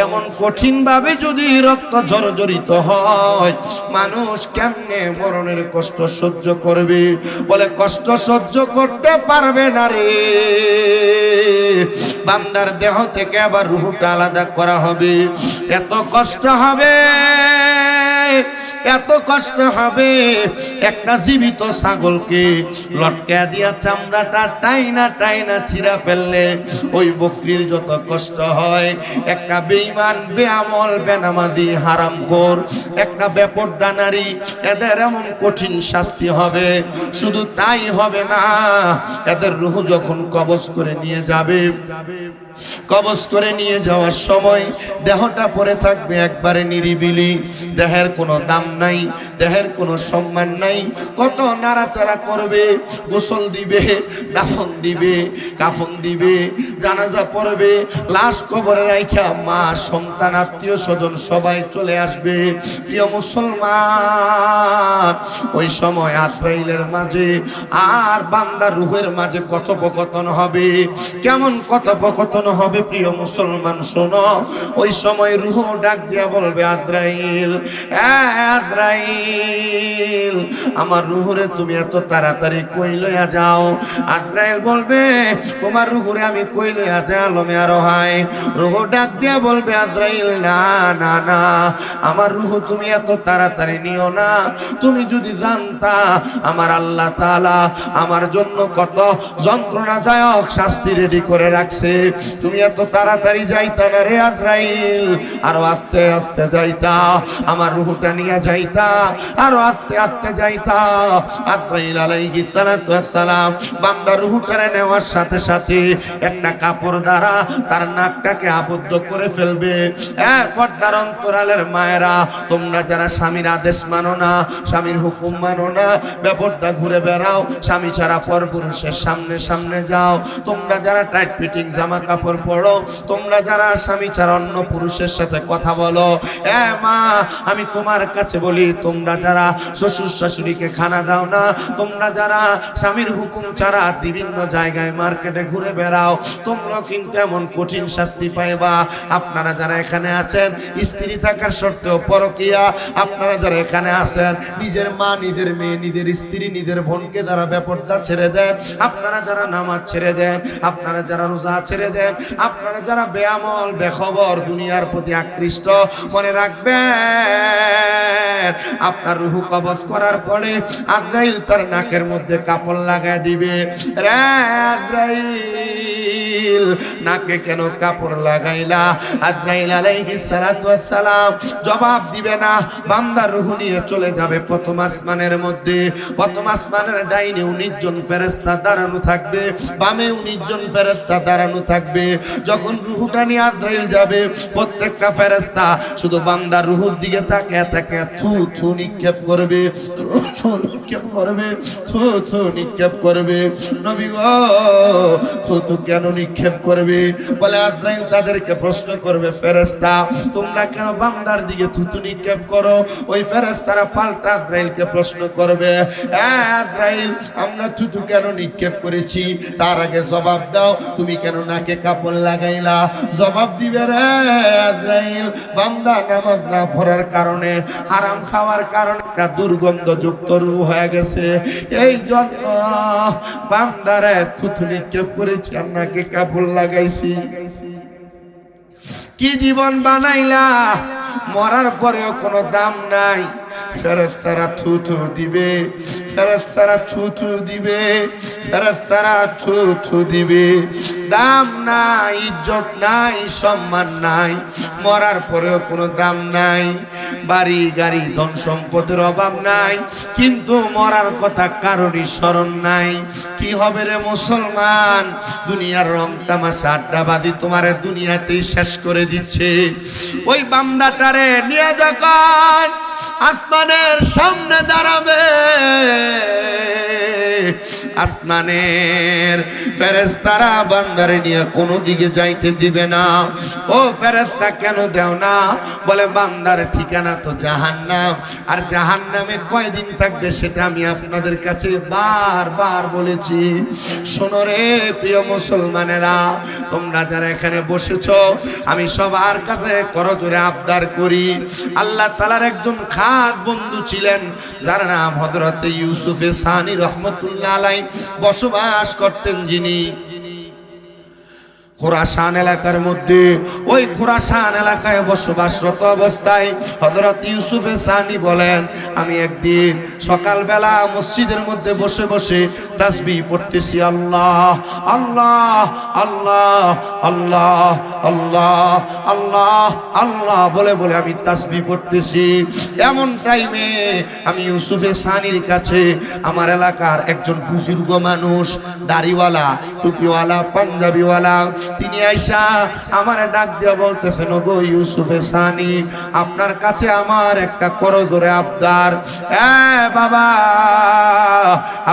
এমন কঠিন ভাবে যদি রক্ত ঝরঝরিত হয় মানুষ কেমনে মরণের কষ্ট সহ্য করবে? বলে কষ্ট সহ্য করতে পারবে না রে। বান্দার দেহ থেকে আবার রূহটা আলাদা করা হবে, এত কষ্ট হবে, এত কষ্ট হবে। একটা জীবিত ছাগলকে লটকা দিয়া চামড়াটা টাইনা টাইনা ছিঁড়া ফেললে ওই বকরির যত কষ্ট হয়, একটা বেঈমান বেআমল বেনামাজি হারামখোর একটা বেপরদা নারী, এদের এমন কঠিন শাস্তি হবে। শুধু তাই হবে না, এদের রূহ যখন কবজ করে নিয়ে যাবে, কবজ করে নিয়ে যাওয়ার সময় দেহটা পড়ে থাকবে একবারে নিরিবিলি, দেহের কোনো দাম নাই, দেহের কোনো সম্মান নাই। কত নাড়াচাড়া করবে, গোসল দিবে, দাফন দিবে, কাফন দিবে, জানাজা পড়বে, লাশ কবরে রাইখা মা সন্তান আত্মীয় স্বজন সবাই চলে আসবে। প্রিয় মুসলমান, ওই সময় আজরাইলের মাঝে আর বান্দার রূহের মাঝে কথোপকথন হবে। কেমন কথোপকথন হবে প্রিয় মুসলমান শোনো। ওই সময় রূহ ডাক দিয়া বলবে, আজরাইল, আজরাইল আমার রূহরে তুমি এত তাড়াতাড়ি কই লইয়া যাও? আজরাইল বলবে, তোমার রূহরে আমি কই লইয়া যাইলাম আর হয়। রূহ ডাক দিয়া বলবে, আজরাইল না না না, আমার রূহ তুমি এত তাড়াতাড়ি নিও না। তুমি যদি জানতা আমার আল্লাহ তাআলা আমার জন্য কত যন্ত্রণাদায়ক শাস্তি রেডি করে রাখছে, তুমি এত তাড়াতাড়ি যাইতা না রে আজরাইল, আরো আস্তে আস্তে যাইতা, আমার রূহটা নিয়ে যাইতা, আরো আস্তে আস্তে যাইতা। আজরাইল আলাইহিস সালাতু ওয়াস সালাম বান্দার রূহটারে নেওয়ার সাথে সাথে একটা কাপড় দ্বারা তার নাকটাকে আবদ্ধ করে ফেলবে। পর্দার অন্তরালের মায়েরা, তোমরা যারা স্বামীর আদেশ মানো না, স্বামীর হুকুম মানো না, বেপরদা ঘুরে বেড়াও, স্বামী ছাড়া পরপুরুষের সামনে সামনে যাও, তোমরা যারা টাইট ফিটিং জামা কাপড় পরো, তোমরা যারা স্বামী ছাড়া অন্য পুরুষের সাথে কথা বলো, মা আমি তোমার কাছে বলি, তোমরা যারা শ্বশুর শাশুড়িকে খানা দাও না, তোমরা যারা স্বামীর হুকুম ছাড়া বিভিন্ন জায়গায় মার্কেটে ঘুরে বেড়াও, তোমরা কিন্তু এমন কঠিন শাস্তি পাইবা। আপনারা যারা এখানে আছেন স্ত্রী থাকার সত্ত্বেও পরকীয়া, আপনারা যারা এখানে আছেন নিজের মা, নিজের মেয়ে, নিজের স্ত্রী, নিজের বোনকে যারা বেপরদা ছেড়ে দেন, আপনারা যারা নামাজ ছেড়ে দেন, আপনারা যারা রোজা ছেড়ে দেন, আপনারা যারা বেআমল বেখবর দুনিয়ার প্রতি আকৃষ্ট, মনে রাখবেন আপনার রূহ কবজ করার পরে আজরাইল তার নাকের মধ্যে কাপড় লাগায় দিবে। রে আজরাইল, নাকে কেন কাপড় লাগাইলা? আজরাইল আলাইহিস সালাতু ওয়াস সালাম জবাব দিবে না। বান্দার রূহ নিয়ে চলে যাবে প্রথম আসমানের মধ্যে। প্রথম আসমানের ডাইনে 19 জন ফেরেশতা দাঁড়ানো থাকবে, বামে 19 জন ফেরেশতা দাঁড়ানো থাকবে। যখন রূহটা নিয়ে আজরাইল যাবে, প্রত্যেকটা ফেরেশতা শুধু বান্দার রূহের দিকে তাকিয়ে তাকিয়ে থু থু নিক্ষেপ করবে, থু থু নিক্ষেপ করবে, থু থু নিক্ষেপ করবে। নবী গো, থু থু কেন নিক্ষেপ করবে? বলে আজরাইল তাদেরকে প্রশ্ন করবে, ফেরেশতা তোমরা কেন বান্দার দিকে থু থু নিক্ষেপ করো? ওই ফেরেশতারা পাল্টা আজরাইলকে প্রশ্ন করবে, আজরাইল আমরা থু থু কেন নিক্ষেপ করেছি? তার আগে জবাব দাও, তুমি কেন নাকে কাপড় লাগাইলা? জবাব দিবে, রে আজরাইল বান্দা নামাজ না পড়ার কারণে, হারাম খাওয়ার কারণে দুর্গন্ধযুক্ত রূহ হয়ে গেছে, এই জন্য বান্দারে থুথু নিক্ষেপ করেছি আর নাকে কাপড় লাগাইছি। কি জীবন বানাইলা, মরার পরেও কোনো দাম নাই। ফেরেশতারা থুথু দিবে, ফেরেশতারা থুথু দিবে, ফেরেশতারা থুথু দিবে। দাম নাই, ইজ্জত নাই, সম্মান নাই, মরার পরেও কোনো দাম নাই। বাড়ি গাড়ি ধন সম্পদের অভাব নাই, কিন্তু মরার কথা কারোরই স্মরণ নাই। কি হবে রে মুসলমান? দুনিয়ার রং তামাশা আড্ডাবাদী তোমারে দুনিয়াতেই শেষ করে দিচ্ছে। ওই বান্দাটারে নিয়ে যখন আসমানের সামনে দাঁড়াবে, আসমানের ফেরেশতারা বান্দারে নিয়ে কোনো দিকে যাইতে দিবে না। ও ফেরেশতা কেন দেও না? বলে বান্দার ঠিকানা তো জাহান্নাম, আর জাহান্নামে কয়দিন থাকবে সেটা আমি আপনাদের কাছে বারবার বলেছি। শোনো রে প্রিয় মুসলমানেরা, তোমরা যারা এখানে বসেছো, আমি সবার কাছে করজোরে আবদার করি। আল্লাহ তাআলার একজন খাস বন্ধু ছিলেন, যার নাম হযরত ইউসুফে সানি রহমতুল্লাহ আলাইহি, বসবাস করতেন যিনি খুরাসান এলাকার মধ্যে। ওই খুরাসান এলাকায় বসবাসরত অবস্থায় হযরত ইউসুফে সানি বলেন, আমি একদিন সকালবেলা মসজিদের মধ্যে বসে বসে তাসবিহ পড়তেছি, আল্লাহ আল্লাহ আল্লাহ আল্লাহ আল্লাহ আল্লাহ আল্লাহ বলে বলে আমি তাসবিহ পড়তেছি। এমন টাইমে আমি ইউসুফে সানির কাছে আমার এলাকার একজন বুজুর্গ মানুষ, দাড়িওয়ালা, টুপিওয়ালা, পাঞ্জাবিওয়ালা, তিনি আইসা আমার ডাক দিয়ে বলতেছেন, গো ইউসুফে সানি, আপনার কাছে আমার একটা করজোরে আবদার। বাবা,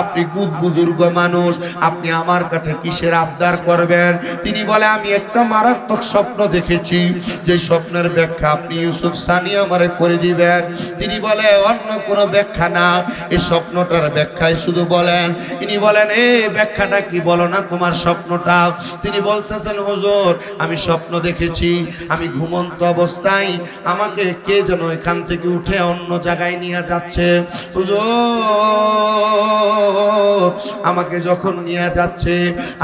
আপনি বুজুর্গ মানুষ, আপনি আমার কাছে কিসের আবদার করবেন? তিনি বলে, আমি একটা মারাত্মক স্বপ্ন দেখেছি, যে স্বপ্নের ব্যাখ্যা আপনি ইউসুফ সানি আমারে করে দিবেন। তিনি বলে, অন্য কোনো ব্যাখ্যা না, এই স্বপ্নটার ব্যাখ্যাই শুধু বলেন। তিনি বলেন, এই ব্যাখ্যাটা কি, বলো না তোমার স্বপ্নটা। তিনি বলতেছেন, হুজুর আমি স্বপ্ন দেখেছি, আমি ঘুমন্ত অবস্থায় আমাকে কে যেন এখান থেকে উঠে অন্য জায়গায় নিয়ে যাচ্ছে। হুজুর আমাকে যখন নিয়ে যাচ্ছে,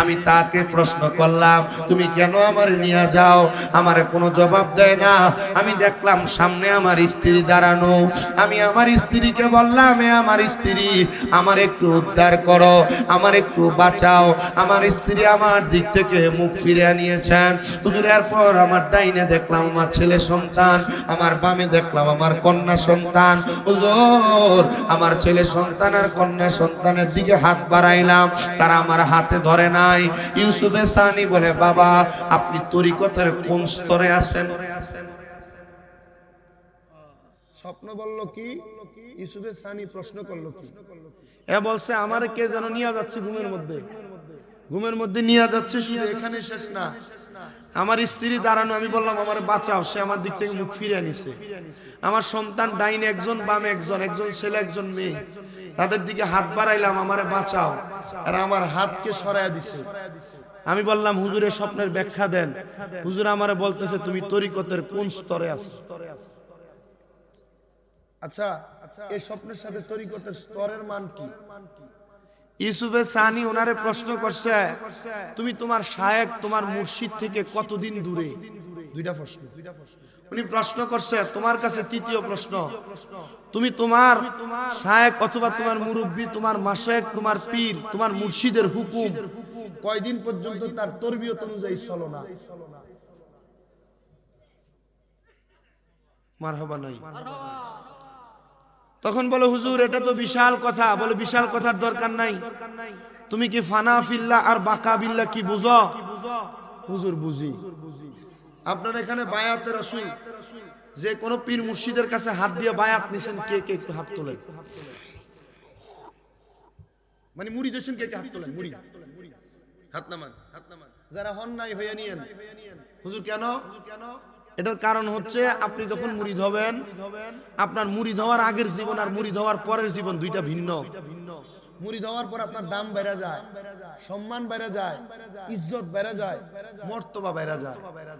আমি তাকে প্রশ্ন করলাম, তুমি কেন আমার নিয়ে যাও? আমার কোনো জবাব দেয় না। আমি দেখলাম সামনে আমার স্ত্রী দাঁড়ানো। আমি আমার স্ত্রীকে বললাম, আমার স্ত্রী আমার একটু উদ্ধার করো, আমার একটু বাঁচাও। আমার স্ত্রী আমার দিক থেকে মুখ ফিরে নিয়েছেন। হুজুর এরপর আমার ডাইনে দেখলাম আমার ছেলে সন্তান, আমার বামে দেখলাম আমার কন্যা সন্তান। হুজুর আমার ছেলে সন্তান আর কন্যা সন্তানের দিকে হাত বাড়াইলাম, তারা আমার হাতে ধরে নাই। ইউসুফে সানি বলে, বাবা আপনি তরিকতের কোন স্তরে আছেন? স্বপ্ন বলল কি, ইউসুফে সানি প্রশ্ন করলো কি? এ বলছে, আমার কে যেন নিয়ে যাচ্ছে ঘুমের মধ্যে, ঘুমের মধ্যে নিয়ে যাচ্ছে। শুধু এখানে শেষ না, আমার স্ত্রী দাঁড়ানো, আমি বললাম আমার বাঁচাও, সে আমার দিক থেকে মুখ ফিরে নিছে। আমার সন্তান ডাইনে একজন, বামে একজন, একজন ছেলে একজন মেয়ে, তাদের দিকে হাত বাড়াইলাম, আমারে বাঁচাও, আর আমার হাতকে সরাইয়া দিছে। আমি বললাম, হুজুরের স্বপ্নের ব্যাখ্যা দেন। হুজুর আমারে বলতেছে, তুমি তরিকতের কোন স্তরে আছো? আচ্ছা, এই স্বপ্নের সাথে তরিকতের স্তরের মান কি? ইউসুফে সানি ওনারে প্রশ্ন করছে, তুমি তোমার শায়েখ, তোমার মুর্শিদ থেকে কতদিন দূরে? দুইটা প্রশ্ন। উনি প্রশ্ন করছে, তোমার কাছে তৃতীয় প্রশ্ন, তুমি তোমার শায়েখ অথবা তোমার মুরব্বী, তোমার মাশেখ, তোমার পীর, তোমার মুর্শিদের হুকুম কয়দিন পর্যন্ত তার তরবিয়ত অনুযায়ী চলো না? মারহাবা নাই। তখন বলে হুজুর এটা তো বিশাল কথা। বলে বিশাল কথার দরকার নাই, তুমি কি ফানা ফিল্লাহ আর বাকা বিল্লাহ কি বুঝো? হুজুর বুঝি। আপনার এখানে বায়াতে রাসূল, যে কোন পীর মুর্শিদের কাছে হাত দিয়ে বায়াত নিছেন, কে কে একটু হাত তোলেন। মানে মুরিদ হইছেন, কে কে হাত তোলেন? মুরিদ হাত নামান, যারা হন নাই হইয়া নিয়েন। হুজুর কেন? এটার কারণ হচ্ছে আপনি যখন মুরিদ হবেন, আপনার মুরিদ হওয়ার আগের জীবন আর মুরিদ হওয়ার পরের জীবন দুইটা ভিন্ন। মুরিদ হওয়ার পর আপনার দাম বেড়ে যায়, সম্মান বেড়ে যায়, ইজ্জত বেড়ে যায়, মর্তবা বেড়ে যায়।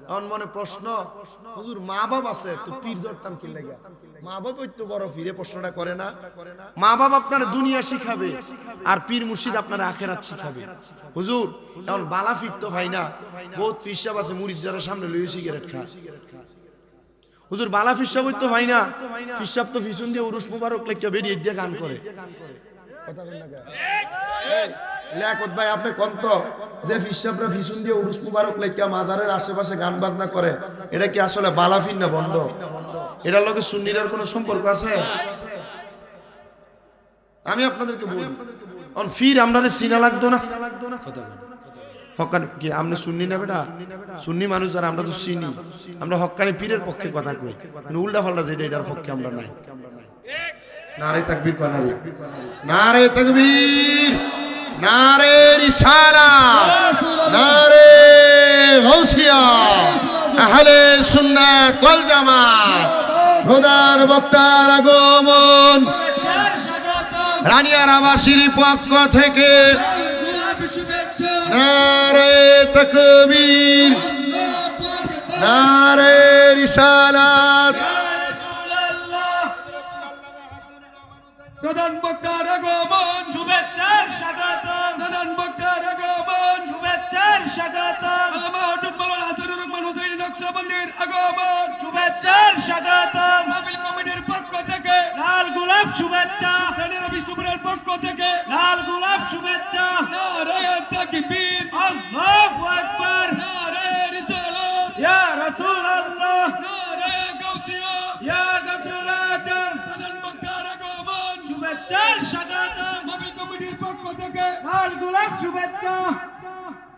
এখন মনে প্রশ্ন, হুজুর মা বাপ আছে তো পীর ধরতাম কি লাগা? মা বাপ তো বড় ফিরে প্রশ্নটা করে না? মা বাপ আপনার দুনিয়া শিখাবে আর পীর মুর্শিদ আপনার আখেরাত শিখাবে। হুজুর এখন বালা ফিট তো ভাই না, বহুত ফিসাব আছে মুরিদ যারা সামনে লইয়ে সিগারেট খায়। হুজুর বালা ফিসাব তো হয় না, ফিসাব তো ফিসুন দিয়ে উরুস মুবারক লেখা বেরিয়ে দিয়ে গান করে। লেখত ভাই আপনি কন্ত যে ফিসাবরা ফিসুন দিয়ে উরুস মুবারক লেখা মাজারের আশেপাশে গান বাজনা করে, এটা কি আসলে বালাফিন না বন্ধ? এটার লগে সুন্নির কোনো সম্পর্ক আছে? আমি আপনাদেরকে বলি, অন ফির আমরা সিনা লাগতো না কথা হকানি কি আমরা সুন্নি না বেটা? সুন্নি মানুষ যারা আমরা তো চিনি, আমরা হক্কানি পীরের পক্ষে কথা কই, উল্টা পাল্টা যেটা এটার পক্ষে আমরা নাই। নারে তাকবীর কোন নারে? নারে তাকবীর, নারে রিসালাত, নারে গাউসিয়া, আহলে সুন্নাত ওয়াল জামাত। খোদার বক্তার আগমন, রানিয়ারাবাসীর পক্ষ থেকে নারে তাকবীর, নারে রিসালাত। প্রধান বক্তার আগমন, শুভেচ্ছার স্বাগতম। প্রধান বক্তার আগমন, শুভেচ্ছার স্বাগতম। আল্লামা হযরত মাওলানা হাসানুর রহমান হুসাইনি নকশবন্দির আগমন, শুভেচ্ছার স্বাগতম। মাহফিল কমিটির পক্ষ থেকে লাল গোলাপ শুভেচ্ছা, রানিয়া বিষ্ণুপুরের পক্ষ থেকে লাল গোলাপ শুভেচ্ছা। নারে তাকবীর, আল্লাহু আকবার, নারে রিসালাত, ইয়া রাসূলুল্লাহ, নারে গাউসিয়া, ইয়া গাউসুল আজম। প্রধান বক্তার আগমন, শুভেচ্ছার স্বাগতম। মাহফিল কমিটির পক্ষ থেকে লাল গোলাপ শুভেচ্ছা।